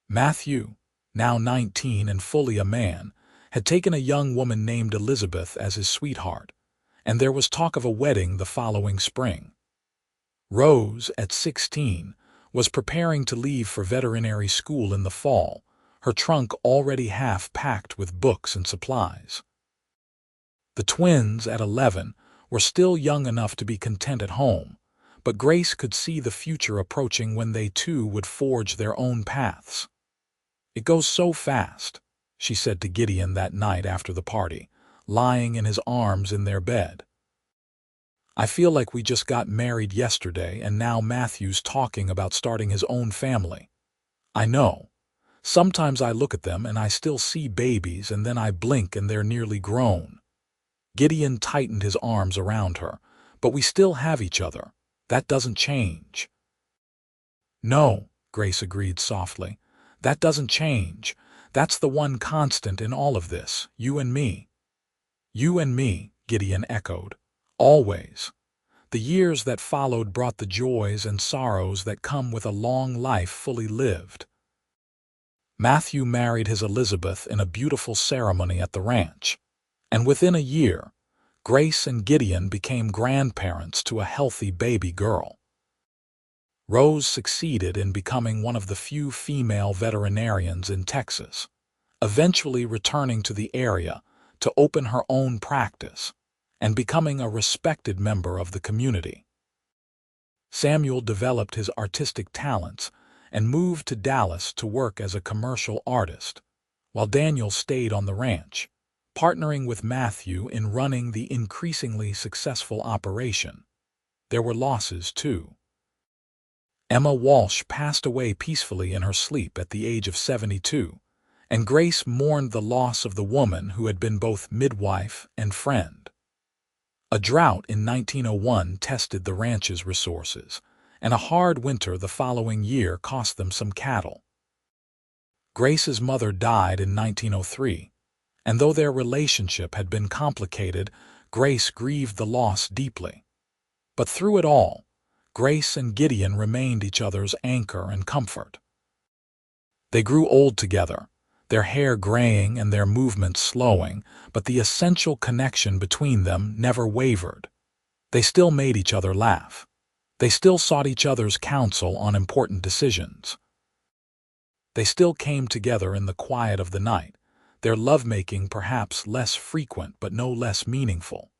Matthew, now 19 and fully a man, had taken a young woman named Elizabeth as his sweetheart, and there was talk of a wedding the following spring. Rose, at 16, was preparing to leave for veterinary school in the fall, her trunk already half packed with books and supplies. The twins, at 11, were still young enough to be content at home, but Grace could see the future approaching when they too would forge their own paths. "It goes so fast," she said to Gideon that night after the party, lying in his arms in their bed. "I feel like we just got married yesterday and now Matthew's talking about starting his own family. I know. Sometimes I look at them and I still see babies and then I blink and they're nearly grown." Gideon tightened his arms around her. "But we still have each other. That doesn't change." "No," Grace agreed softly. "That doesn't change. That's the one constant in all of this, you and me." "You and me," Gideon echoed. "Always." The years that followed brought the joys and sorrows that come with a long life fully lived. Matthew married his Elizabeth in a beautiful ceremony at the ranch, and within a year, Grace and Gideon became grandparents to a healthy baby girl. Rose succeeded in becoming one of the few female veterinarians in Texas, eventually returning to the area to open her own practice and becoming a respected member of the community. Samuel developed his artistic talents and moved to Dallas to work as a commercial artist, while Daniel stayed on the ranch, partnering with Matthew in running the increasingly successful operation. There were losses, too. Emma Walsh passed away peacefully in her sleep at the age of 72, and Grace mourned the loss of the woman who had been both midwife and friend. A drought in 1901 tested the ranch's resources, and a hard winter the following year cost them some cattle. Grace's mother died in 1903, and though their relationship had been complicated, Grace grieved the loss deeply. But through it all, Grace and Gideon remained each other's anchor and comfort. They grew old together, their hair graying and their movements slowing, but the essential connection between them never wavered. They still made each other laugh. They still sought each other's counsel on important decisions. They still came together in the quiet of the night, their lovemaking perhaps less frequent but no less meaningful.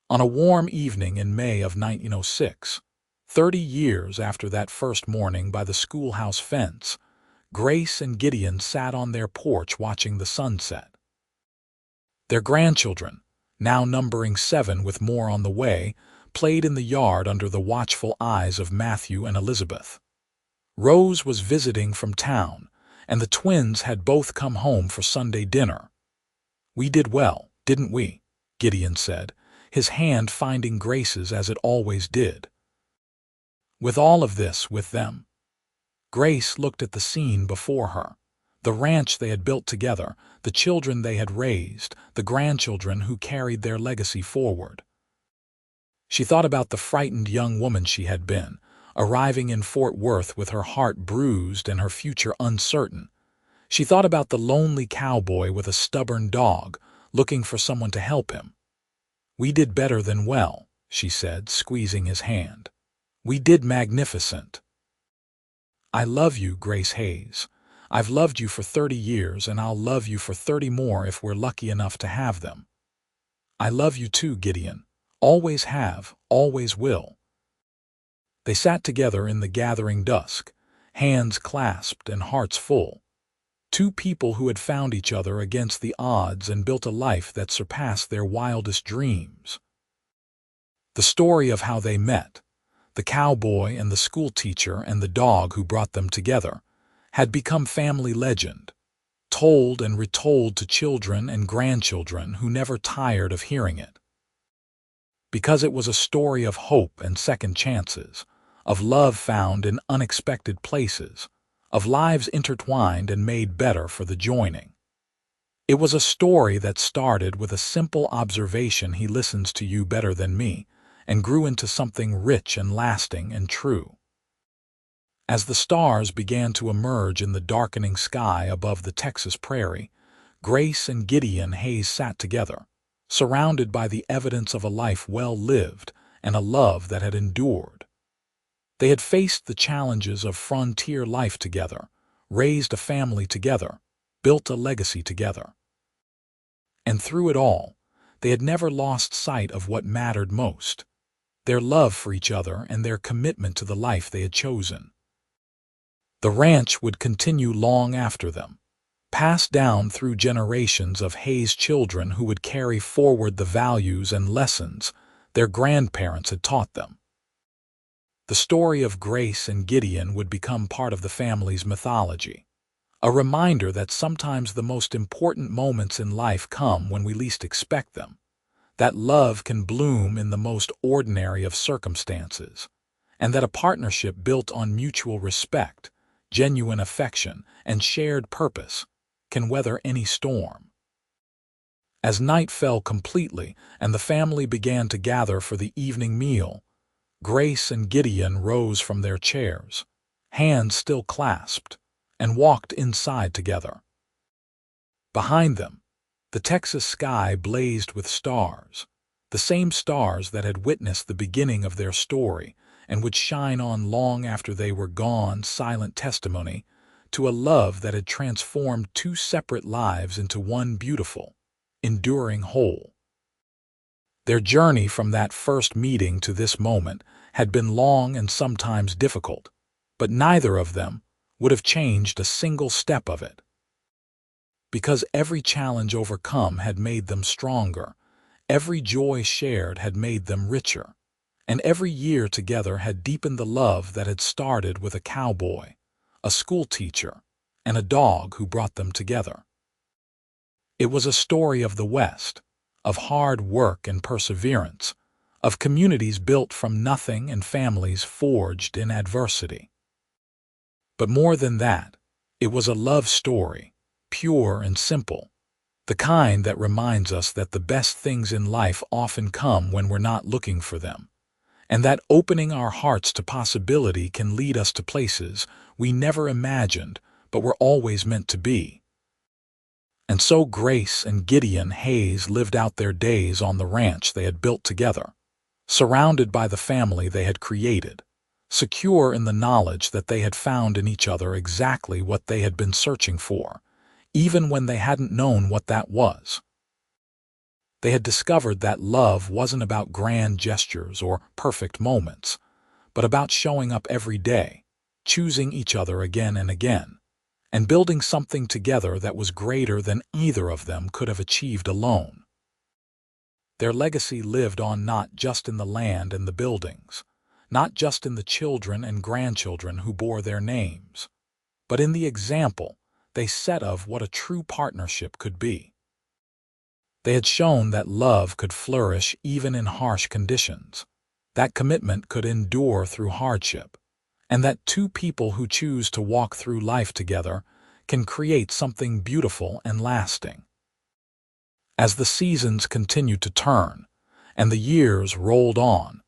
On a warm evening in May of 1906, 30 years after that first morning by the schoolhouse fence, Grace and Gideon sat on their porch watching the sunset. Their grandchildren, now numbering 7 with more on the way, played in the yard under the watchful eyes of Matthew and Elizabeth. Rose was visiting from town, and the twins had both come home for Sunday dinner. "We did well, didn't we?" Gideon said, his hand finding Grace's as it always did. "With all of this with them?" Grace looked at the scene before her. The ranch they had built together, the children they had raised, the grandchildren who carried their legacy forward. She thought about the frightened young woman she had been, arriving in Fort Worth with her heart bruised and her future uncertain. She thought about the lonely cowboy with a stubborn dog, looking for someone to help him. "We did better than well," she said, squeezing his hand. "We did magnificent." "I love you, Grace Hayes. I've loved you for 30 years, and I'll love you for 30 more if we're lucky enough to have them." "I love you too, Gideon. Always have, always will." They sat together in the gathering dusk, hands clasped and hearts full. Two people who had found each other against the odds and built a life that surpassed their wildest dreams. The story of how they met, the cowboy and the schoolteacher and the dog who brought them together, had become family legend, told and retold to children and grandchildren who never tired of hearing it. Because it was a story of hope and second chances, of love found in unexpected places, of lives intertwined and made better for the joining. It was a story that started with a simple observation: he listens to you better than me, and grew into something rich and lasting and true. As the stars began to emerge in the darkening sky above the Texas prairie, Grace and Gideon Hayes sat together, surrounded by the evidence of a life well lived and a love that had endured. They had faced the challenges of frontier life together, raised a family together, built a legacy together. And through it all, they had never lost sight of what mattered most: their love for each other and their commitment to the life they had chosen. The ranch would continue long after them, passed down through generations of Hayes children who would carry forward the values and lessons their grandparents had taught them. The story of Grace and Gideon would become part of the family's mythology, a reminder that sometimes the most important moments in life come when we least expect them, that love can bloom in the most ordinary of circumstances, and that a partnership built on mutual respect, genuine affection, and shared purpose can weather any storm. As night fell completely and the family began to gather for the evening meal, Grace and Gideon rose from their chairs, hands still clasped, and walked inside together. Behind them, the Texas sky blazed with stars, the same stars that had witnessed the beginning of their story and would shine on long after they were gone, silent testimony to a love that had transformed two separate lives into one beautiful, enduring whole. Their journey from that first meeting to this moment had been long and sometimes difficult, but neither of them would have changed a single step of it. Because every challenge overcome had made them stronger, every joy shared had made them richer, and every year together had deepened the love that had started with a cowboy, a schoolteacher, and a dog who brought them together. It was a story of the West, of hard work and perseverance, of communities built from nothing and families forged in adversity. But more than that, it was a love story, pure and simple, the kind that reminds us that the best things in life often come when we're not looking for them, and that opening our hearts to possibility can lead us to places we never imagined but were always meant to be. And so Grace and Gideon Hayes lived out their days on the ranch they had built together, surrounded by the family they had created, secure in the knowledge that they had found in each other exactly what they had been searching for, even when they hadn't known what that was. They had discovered that love wasn't about grand gestures or perfect moments, but about showing up every day, choosing each other again and again, and building something together that was greater than either of them could have achieved alone. Their legacy lived on not just in the land and the buildings, not just in the children and grandchildren who bore their names, but in the example they set of what a true partnership could be. They had shown that love could flourish even in harsh conditions, that commitment could endure through hardship, and that two people who choose to walk through life together can create something beautiful and lasting. As the seasons continued to turn and the years rolled on,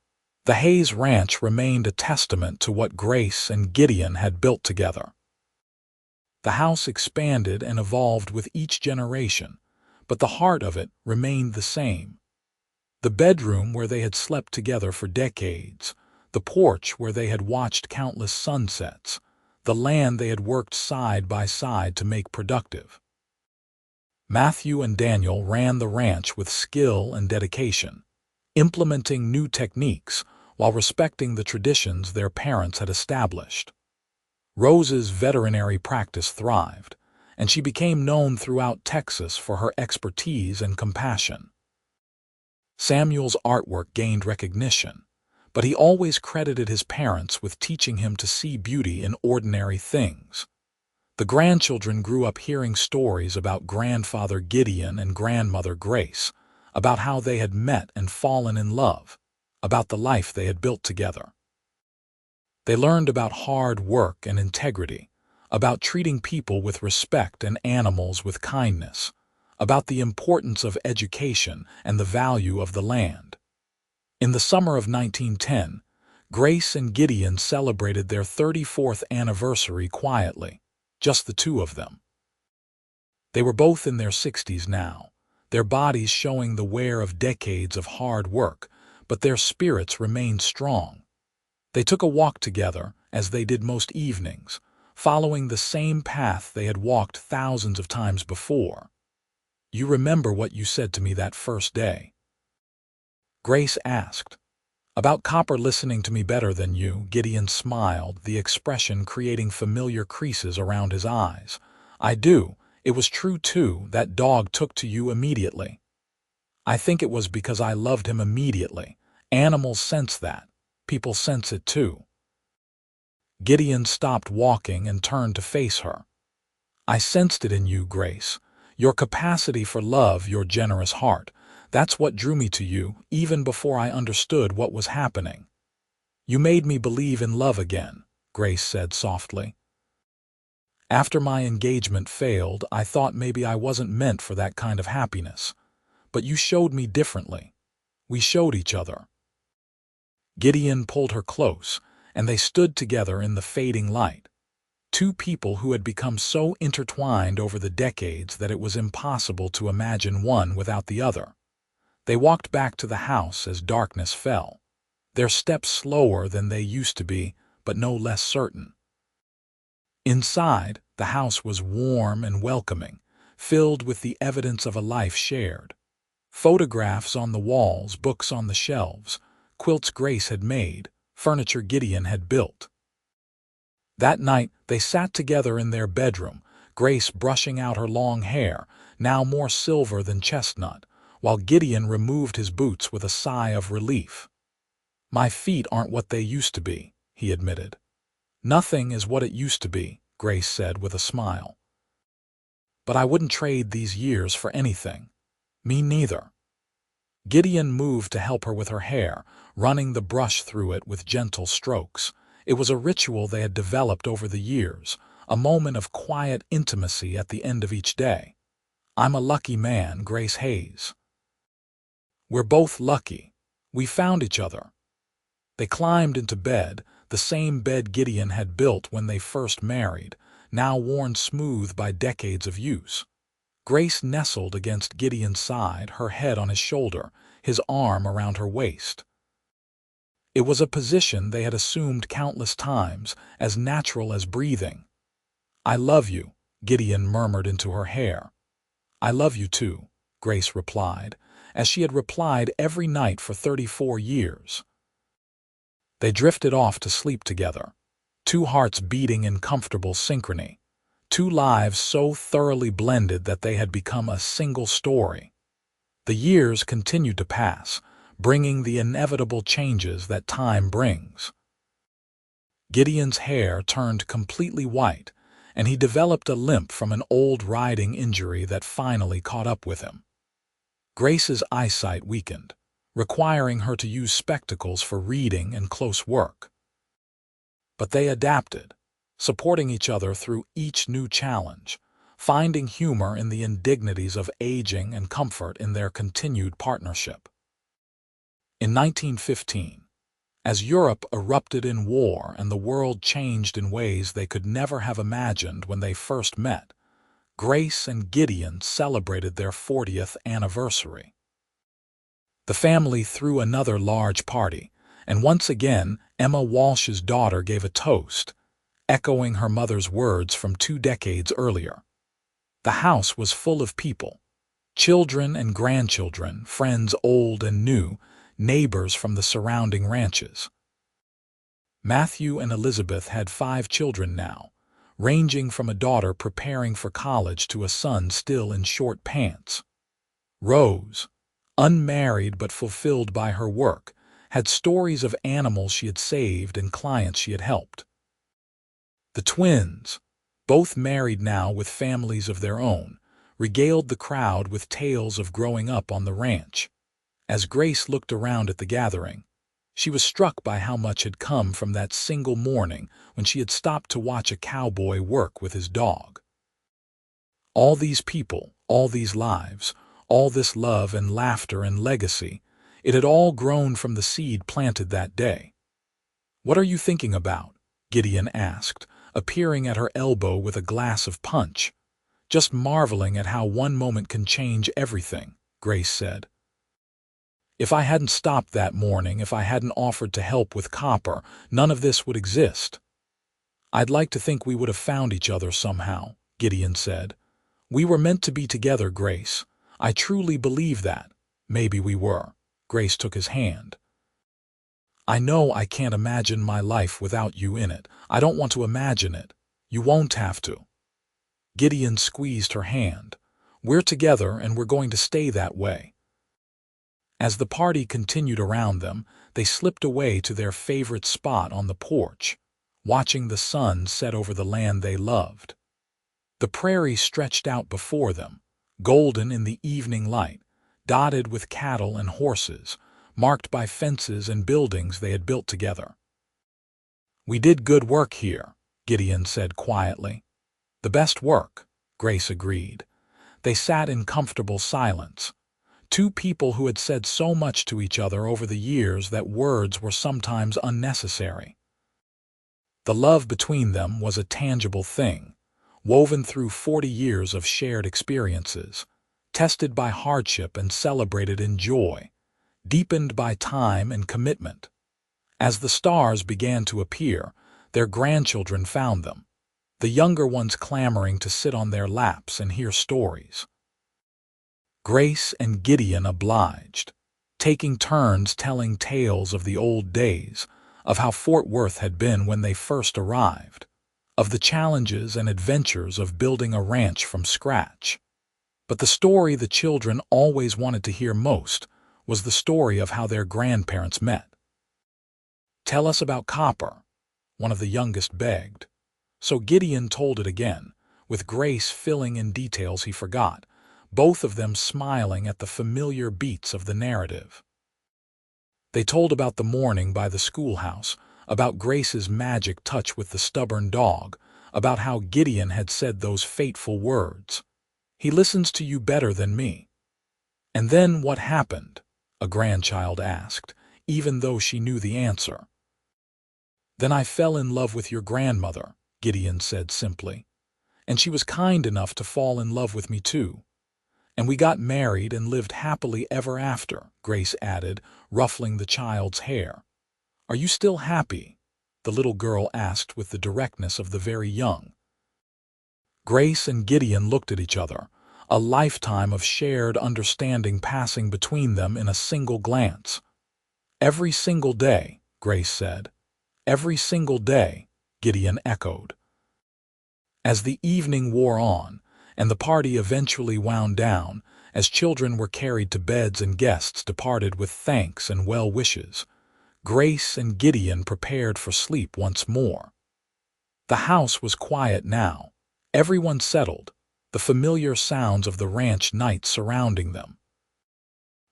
the Hayes Ranch remained a testament to what Grace and Gideon had built together. The house expanded and evolved with each generation, but the heart of it remained the same. The bedroom where they had slept together for decades, the porch where they had watched countless sunsets, the land they had worked side by side to make productive. Matthew and Daniel ran the ranch with skill and dedication, implementing new techniques while respecting the traditions their parents had established. Rose's veterinary practice thrived, and she became known throughout Texas for her expertise and compassion. Samuel's artwork gained recognition, but he always credited his parents with teaching him to see beauty in ordinary things. The grandchildren grew up hearing stories about grandfather Gideon and grandmother Grace, about how they had met and fallen in love, about the life they had built together. They learned about hard work and integrity, about treating people with respect and animals with kindness, about the importance of education and the value of the land. In the summer of 1910, Grace and Gideon celebrated their 34th anniversary quietly, just the two of them. They were both in their 60s now, their bodies showing the wear of decades of hard work, but their spirits remained strong. They took a walk together, as they did most evenings, following the same path they had walked thousands of times before. "You remember what you said to me that first day?" Grace asked. "About Copper listening to me better than you," Gideon smiled, the expression creating familiar creases around his eyes. "I do. It was true, too, that dog took to you immediately. I think it was because I loved him immediately. Animals sense that. People sense it, too." Gideon stopped walking and turned to face her. "I sensed it in you, Grace. Your capacity for love, your generous heart. That's what drew me to you, even before I understood what was happening." "You made me believe in love again," Grace said softly. "After my engagement failed, I thought maybe I wasn't meant for that kind of happiness. But you showed me differently. We showed each other." Gideon pulled her close, and they stood together in the fading light. Two people who had become so intertwined over the decades that it was impossible to imagine one without the other. They walked back to the house as darkness fell, their steps slower than they used to be, but no less certain. Inside, the house was warm and welcoming, filled with the evidence of a life shared. Photographs on the walls, books on the shelves, quilts Grace had made, furniture Gideon had built. That night, they sat together in their bedroom, Grace brushing out her long hair, now more silver than chestnut, while Gideon removed his boots with a sigh of relief. "My feet aren't what they used to be," he admitted. "Nothing is what it used to be," Grace said with a smile. "But I wouldn't trade these years for anything." "Me neither." Gideon moved to help her with her hair, running the brush through it with gentle strokes. It was a ritual they had developed over the years, a moment of quiet intimacy at the end of each day. "I'm a lucky man, Grace Hayes." "We're both lucky. We found each other." They climbed into bed, the same bed Gideon had built when they first married, now worn smooth by decades of use. Grace nestled against Gideon's side, her head on his shoulder, his arm around her waist. It was a position they had assumed countless times, as natural as breathing. "I love you," Gideon murmured into her hair. "I love you too," Grace replied, as she had replied every night for 34 years. They drifted off to sleep together, two hearts beating in comfortable synchrony, two lives so thoroughly blended that they had become a single story. The years continued to pass, bringing the inevitable changes that time brings. Gideon's hair turned completely white, and he developed a limp from an old riding injury that finally caught up with him. Grace's eyesight weakened, requiring her to use spectacles for reading and close work. But they adapted, supporting each other through each new challenge, finding humor in the indignities of aging and comfort in their continued partnership. In 1915, as Europe erupted in war and the world changed in ways they could never have imagined when they first met, Grace and Gideon celebrated their 40th anniversary. The family threw another large party, and once again Emma Walsh's daughter gave a toast, echoing her mother's words from 2 decades earlier. The house was full of people, children and grandchildren, friends old and new, neighbors from the surrounding ranches. Matthew and Elizabeth had 5 children now, ranging from a daughter preparing for college to a son still in short pants. Rose, unmarried but fulfilled by her work, had stories of animals she had saved and clients she had helped. The twins, both married now with families of their own, regaled the crowd with tales of growing up on the ranch. As Grace looked around at the gathering, she was struck by how much had come from that single morning when she had stopped to watch a cowboy work with his dog. All these people, all these lives, all this love and laughter and legacy, it had all grown from the seed planted that day. "What are you thinking about?" Gideon asked, appearing at her elbow with a glass of punch. "Just marveling at how one moment can change everything," Grace said. "If I hadn't stopped that morning, if I hadn't offered to help with copper, none of this would exist." "I'd like to think we would have found each other somehow," Gideon said. "We were meant to be together, Grace. I truly believe that. Maybe we were." Grace took his hand. "I know I can't imagine my life without you in it. I don't want to imagine it. You won't have to." Gideon squeezed her hand. "We're together and we're going to stay that way." As the party continued around them, they slipped away to their favorite spot on the porch, watching the sun set over the land they loved. The prairie stretched out before them, golden in the evening light, dotted with cattle and horses, marked by fences and buildings they had built together. "We did good work here," Gideon said quietly. "The best work," Grace agreed. They sat in comfortable silence. Two people who had said so much to each other over the years that words were sometimes unnecessary. The love between them was a tangible thing, woven through 40 years of shared experiences, tested by hardship and celebrated in joy, deepened by time and commitment. As the stars began to appear, their grandchildren found them, the younger ones clamoring to sit on their laps and hear stories. Grace and Gideon obliged, taking turns telling tales of the old days, of how Fort Worth had been when they first arrived, of the challenges and adventures of building a ranch from scratch. But the story the children always wanted to hear most was the story of how their grandparents met. "Tell us about copper," one of the youngest begged. So Gideon told it again, with Grace filling in details he forgot, both of them smiling at the familiar beats of the narrative. They told about the morning by the schoolhouse, about Grace's magic touch with the stubborn dog, about how Gideon had said those fateful words, "He listens to you better than me." "And then what happened?" a grandchild asked, even though she knew the answer. "Then I fell in love with your grandmother," Gideon said simply. "And she was kind enough to fall in love with me too. And we got married and lived happily ever after," Grace added, ruffling the child's hair. "Are you still happy?" the little girl asked with the directness of the very young. Grace and Gideon looked at each other, a lifetime of shared understanding passing between them in a single glance. "Every single day," Grace said. "Every single day," Gideon echoed. As the evening wore on, and the party eventually wound down, as children were carried to beds and guests departed with thanks and well wishes, Grace and Gideon prepared for sleep once more. The house was quiet now, everyone settled, the familiar sounds of the ranch night surrounding them.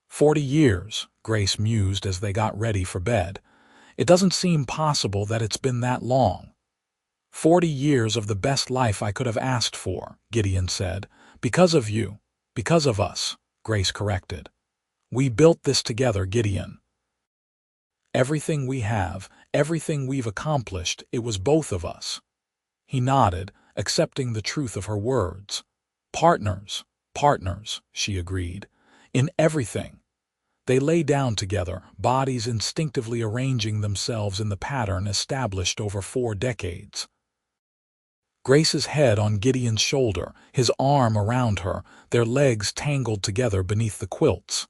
40 years, Grace mused as they got ready for bed. It doesn't seem possible that it's been that long. 40 years of the best life I could have asked for, Gideon said. "Because of you, because of us," Grace corrected. "We built this together, Gideon. Everything we have, everything we've accomplished, it was both of us." He nodded, accepting the truth of her words. "Partners, partners," she agreed. "In everything." They lay down together, bodies instinctively arranging themselves in the pattern established over 4 decades. Grace's head on Gideon's shoulder, his arm around her, their legs tangled together beneath the quilts.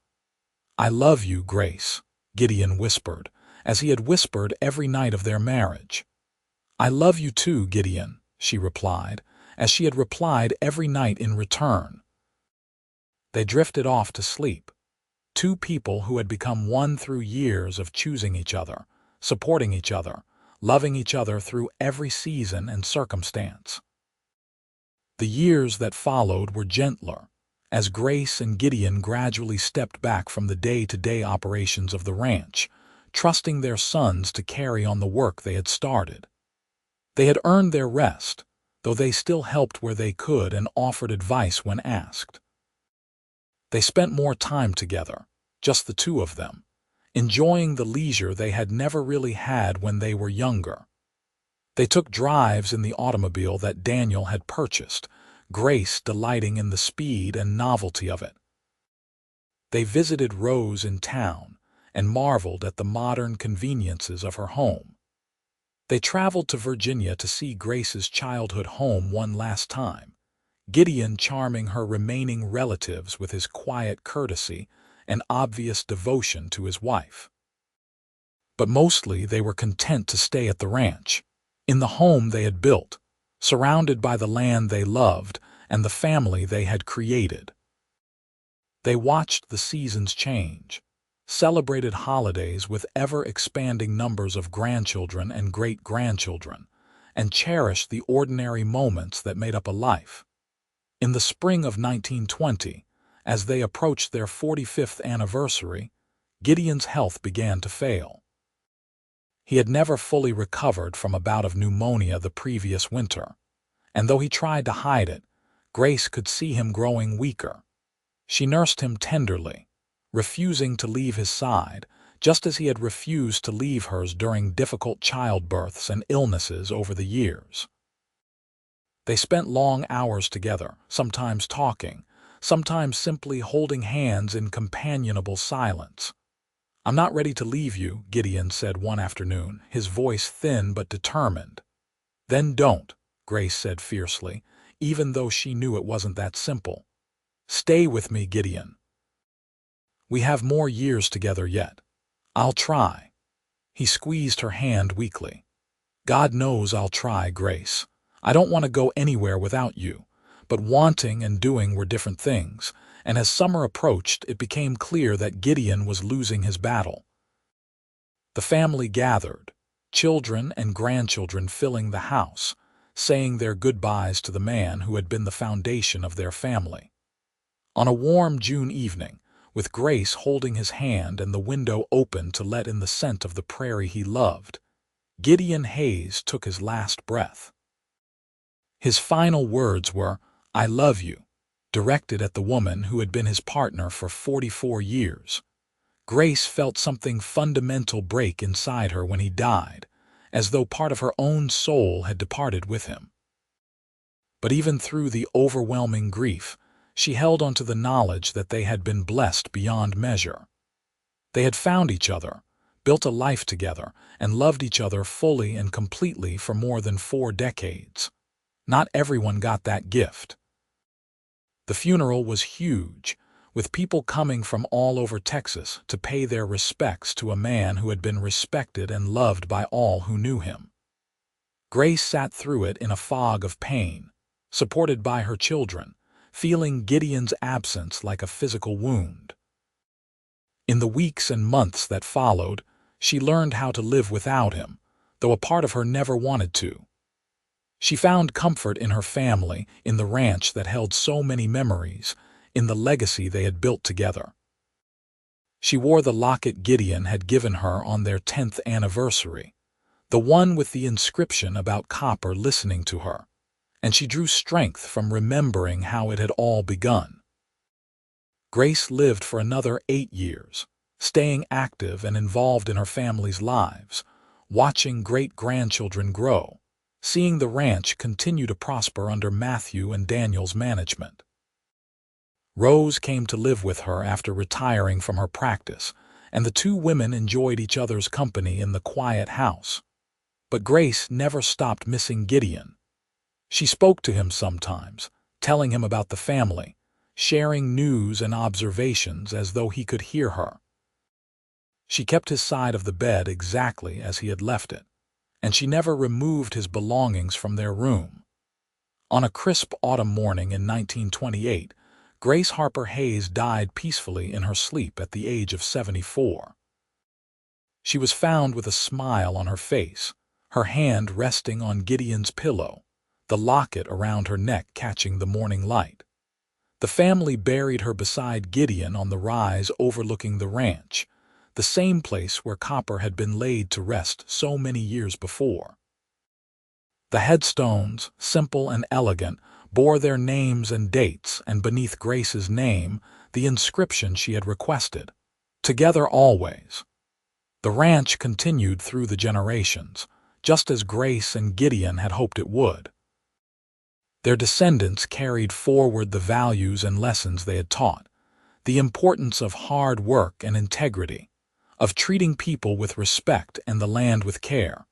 "I love you, Grace," Gideon whispered, as he had whispered every night of their marriage. "I love you too, Gideon," she replied, as she had replied every night in return. They drifted off to sleep, two people who had become one through years of choosing each other, supporting each other, loving each other through every season and circumstance. The years that followed were gentler, as Grace and Gideon gradually stepped back from the day-to-day operations of the ranch, trusting their sons to carry on the work they had started. They had earned their rest, though they still helped where they could and offered advice when asked. They spent more time together, just the two of them, enjoying the leisure they had never really had when they were younger. They took drives in the automobile that Daniel had purchased, Grace delighting in the speed and novelty of it. They visited Rose in town and marveled at the modern conveniences of her home. They traveled to Virginia to see Grace's childhood home one last time, Gideon charming her remaining relatives with his quiet courtesy and obvious devotion to his wife. But mostly they were content to stay at the ranch, in the home they had built, surrounded by the land they loved and the family they had created. They watched the seasons change, celebrated holidays with ever-expanding numbers of grandchildren and great-grandchildren, and cherished the ordinary moments that made up a life. In the spring of 1920, as they approached their 45th anniversary, Gideon's health began to fail. He had never fully recovered from a bout of pneumonia the previous winter, and though he tried to hide it, Grace could see him growing weaker. She nursed him tenderly, refusing to leave his side, just as he had refused to leave hers during difficult childbirths and illnesses over the years. They spent long hours together, sometimes talking, sometimes simply holding hands in companionable silence. "I'm not ready to leave you," Gideon said one afternoon, his voice thin but determined. "Then don't," Grace said fiercely, even though she knew it wasn't that simple. "Stay with me, Gideon. We have more years together yet. I'll try." He squeezed her hand weakly. "God knows I'll try, Grace. I don't want to go anywhere without you." But wanting and doing were different things, and as summer approached, it became clear that Gideon was losing his battle. The family gathered, children and grandchildren filling the house, saying their goodbyes to the man who had been the foundation of their family. On a warm June evening, with Grace holding his hand and the window open to let in the scent of the prairie he loved, Gideon Hayes took his last breath. His final words were, "I love you," directed at the woman who had been his partner for 44 years. Grace felt something fundamental break inside her when he died, as though part of her own soul had departed with him. But even through the overwhelming grief, she held on to the knowledge that they had been blessed beyond measure. They had found each other, built a life together, and loved each other fully and completely for more than 4 decades. Not everyone got that gift. The funeral was huge, with people coming from all over Texas to pay their respects to a man who had been respected and loved by all who knew him. Grace sat through it in a fog of pain, supported by her children, feeling Gideon's absence like a physical wound. In the weeks and months that followed, she learned how to live without him, though a part of her never wanted to. She found comfort in her family, in the ranch that held so many memories, in the legacy they had built together. She wore the locket Gideon had given her on their 10th anniversary, the one with the inscription about Copper listening to her, and she drew strength from remembering how it had all begun. Grace lived for another 8 years, staying active and involved in her family's lives, watching great-grandchildren grow, seeing the ranch continue to prosper under Matthew and Daniel's management. Rose came to live with her after retiring from her practice, and the two women enjoyed each other's company in the quiet house. But Grace never stopped missing Gideon. She spoke to him sometimes, telling him about the family, sharing news and observations as though he could hear her. She kept his side of the bed exactly as he had left it, and she never removed his belongings from their room. On a crisp autumn morning in 1928, Grace Harper Hayes died peacefully in her sleep at the age of 74. She was found with a smile on her face, her hand resting on Gideon's pillow, the locket around her neck catching the morning light. The family buried her beside Gideon on the rise overlooking the ranch, the same place where Copper had been laid to rest so many years before. The headstones, simple and elegant, bore their names and dates, and beneath Grace's name, the inscription she had requested: "Together always." The ranch continued through the generations, just as Grace and Gideon had hoped it would. Their descendants carried forward the values and lessons they had taught: the importance of hard work and integrity, of treating people with respect and the land with care,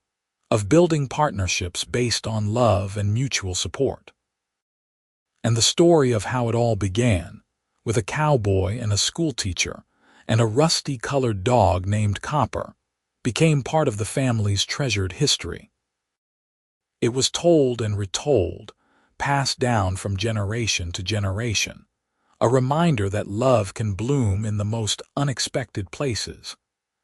of building partnerships based on love and mutual support. And the story of how it all began, with a cowboy and a schoolteacher, and a rusty-colored dog named Copper, became part of the family's treasured history. It was told and retold, passed down from generation to generation, a reminder that love can bloom in the most unexpected places,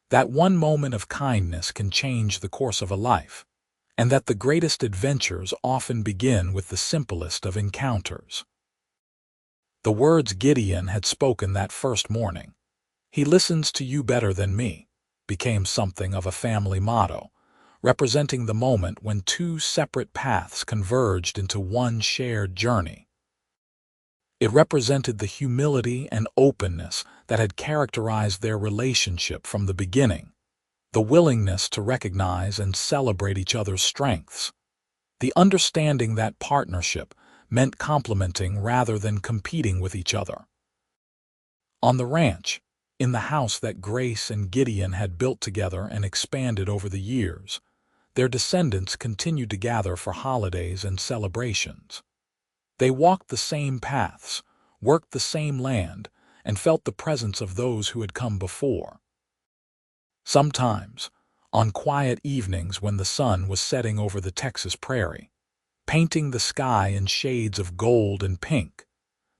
that one moment of kindness can change the course of a life, and that the greatest adventures often begin with the simplest of encounters. The words Gideon had spoken that first morning, "He listens to you better than me," became something of a family motto, representing the moment when two separate paths converged into one shared journey. It represented the humility and openness that had characterized their relationship from the beginning, the willingness to recognize and celebrate each other's strengths, the understanding that partnership meant complementing rather than competing with each other. On the ranch, in the house that Grace and Gideon had built together and expanded over the years, their descendants continued to gather for holidays and celebrations. They walked the same paths, worked the same land, and felt the presence of those who had come before. Sometimes, on quiet evenings when the sun was setting over the Texas prairie, painting the sky in shades of gold and pink,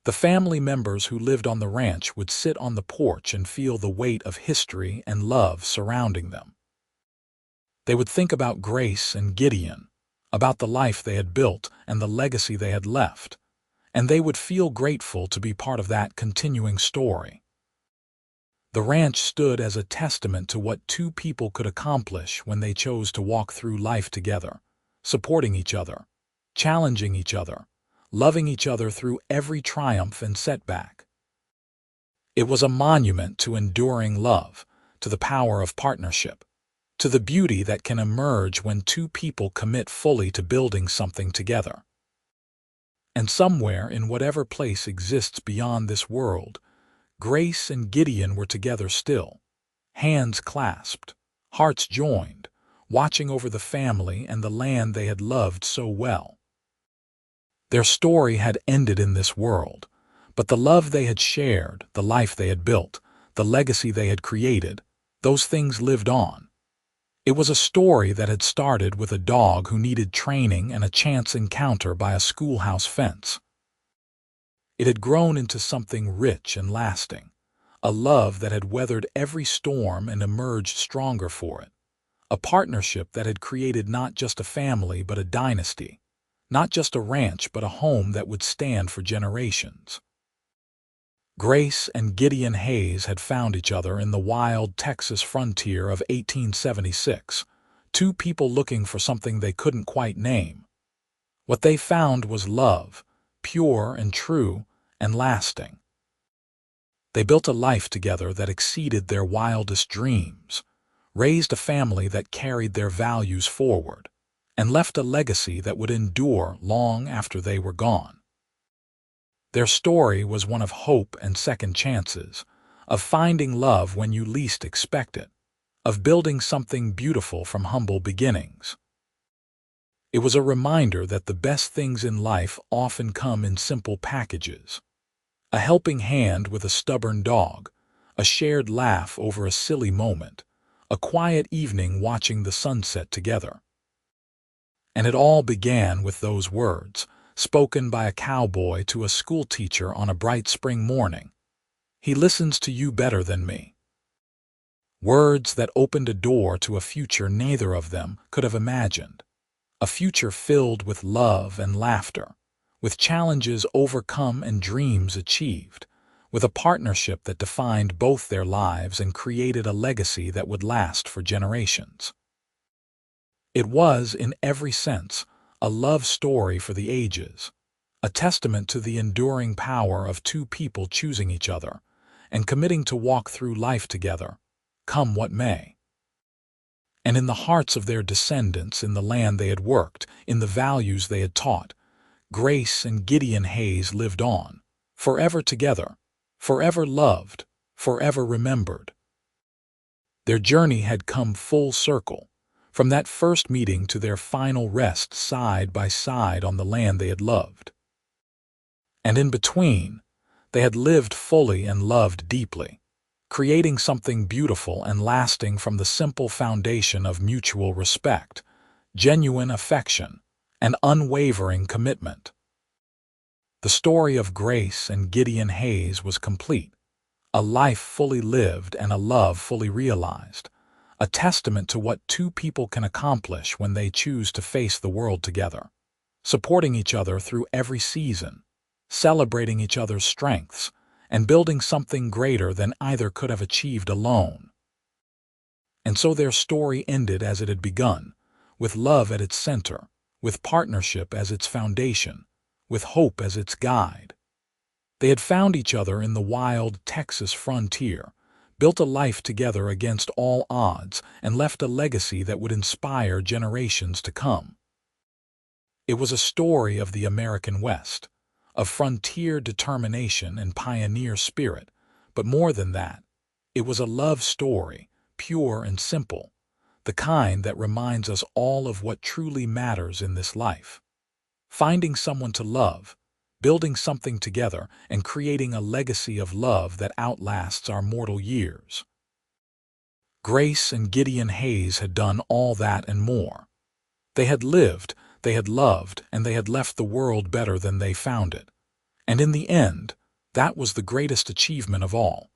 the family members who lived on the ranch would sit on the porch and feel the weight of history and love surrounding them. They would think about Grace and Gideon, about the life they had built and the legacy they had left, and they would feel grateful to be part of that continuing story. The ranch stood as a testament to what two people could accomplish when they chose to walk through life together, supporting each other, challenging each other, loving each other through every triumph and setback. It was a monument to enduring love, to the power of partnership, to the beauty that can emerge when two people commit fully to building something together. And somewhere in whatever place exists beyond this world, Grace and Gideon were together still, hands clasped, hearts joined, watching over the family and the land they had loved so well. Their story had ended in this world, but the love they had shared, the life they had built, the legacy they had created, those things lived on. It was a story that had started with a dog who needed training and a chance encounter by a schoolhouse fence. It had grown into something rich and lasting, a love that had weathered every storm and emerged stronger for it, a partnership that had created not just a family but a dynasty, not just a ranch but a home that would stand for generations. Grace and Gideon Hayes had found each other in the wild Texas frontier of 1876, two people looking for something they couldn't quite name. What they found was love, pure and true and lasting. They built a life together that exceeded their wildest dreams, raised a family that carried their values forward, and left a legacy that would endure long after they were gone. Their story was one of hope and second chances, of finding love when you least expect it, of building something beautiful from humble beginnings. It was a reminder that the best things in life often come in simple packages: a helping hand with a stubborn dog, a shared laugh over a silly moment, a quiet evening watching the sunset together. And it all began with those words, spoken by a cowboy to a schoolteacher on a bright spring morning: "He listens to you better than me." Words that opened a door to a future neither of them could have imagined, a future filled with love and laughter, with challenges overcome and dreams achieved, with a partnership that defined both their lives and created a legacy that would last for generations. It was, in every sense, a love story for the ages, a testament to the enduring power of two people choosing each other and committing to walk through life together, come what may. And in the hearts of their descendants, in the land they had worked, in the values they had taught, Grace and Gideon Hayes lived on, forever together, forever loved, forever remembered. Their journey had come full circle, from that first meeting to their final rest side by side on the land they had loved. And in between, they had lived fully and loved deeply, creating something beautiful and lasting from the simple foundation of mutual respect, genuine affection, and unwavering commitment. The story of Grace and Gideon Hayes was complete, a life fully lived and a love fully realized, a testament to what two people can accomplish when they choose to face the world together, supporting each other through every season, celebrating each other's strengths, and building something greater than either could have achieved alone. And so their story ended as it had begun, with love at its center, with partnership as its foundation, with hope as its guide. They had found each other in the wild Texas frontier, built a life together against all odds, and left a legacy that would inspire generations to come. It was a story of the American West, of frontier determination and pioneer spirit, but more than that, it was a love story, pure and simple, the kind that reminds us all of what truly matters in this life. Finding someone to love, building something together, and creating a legacy of love that outlasts our mortal years. Grace and Gideon Hayes had done all that and more. They had lived, they had loved, and they had left the world better than they found it. And in the end, that was the greatest achievement of all,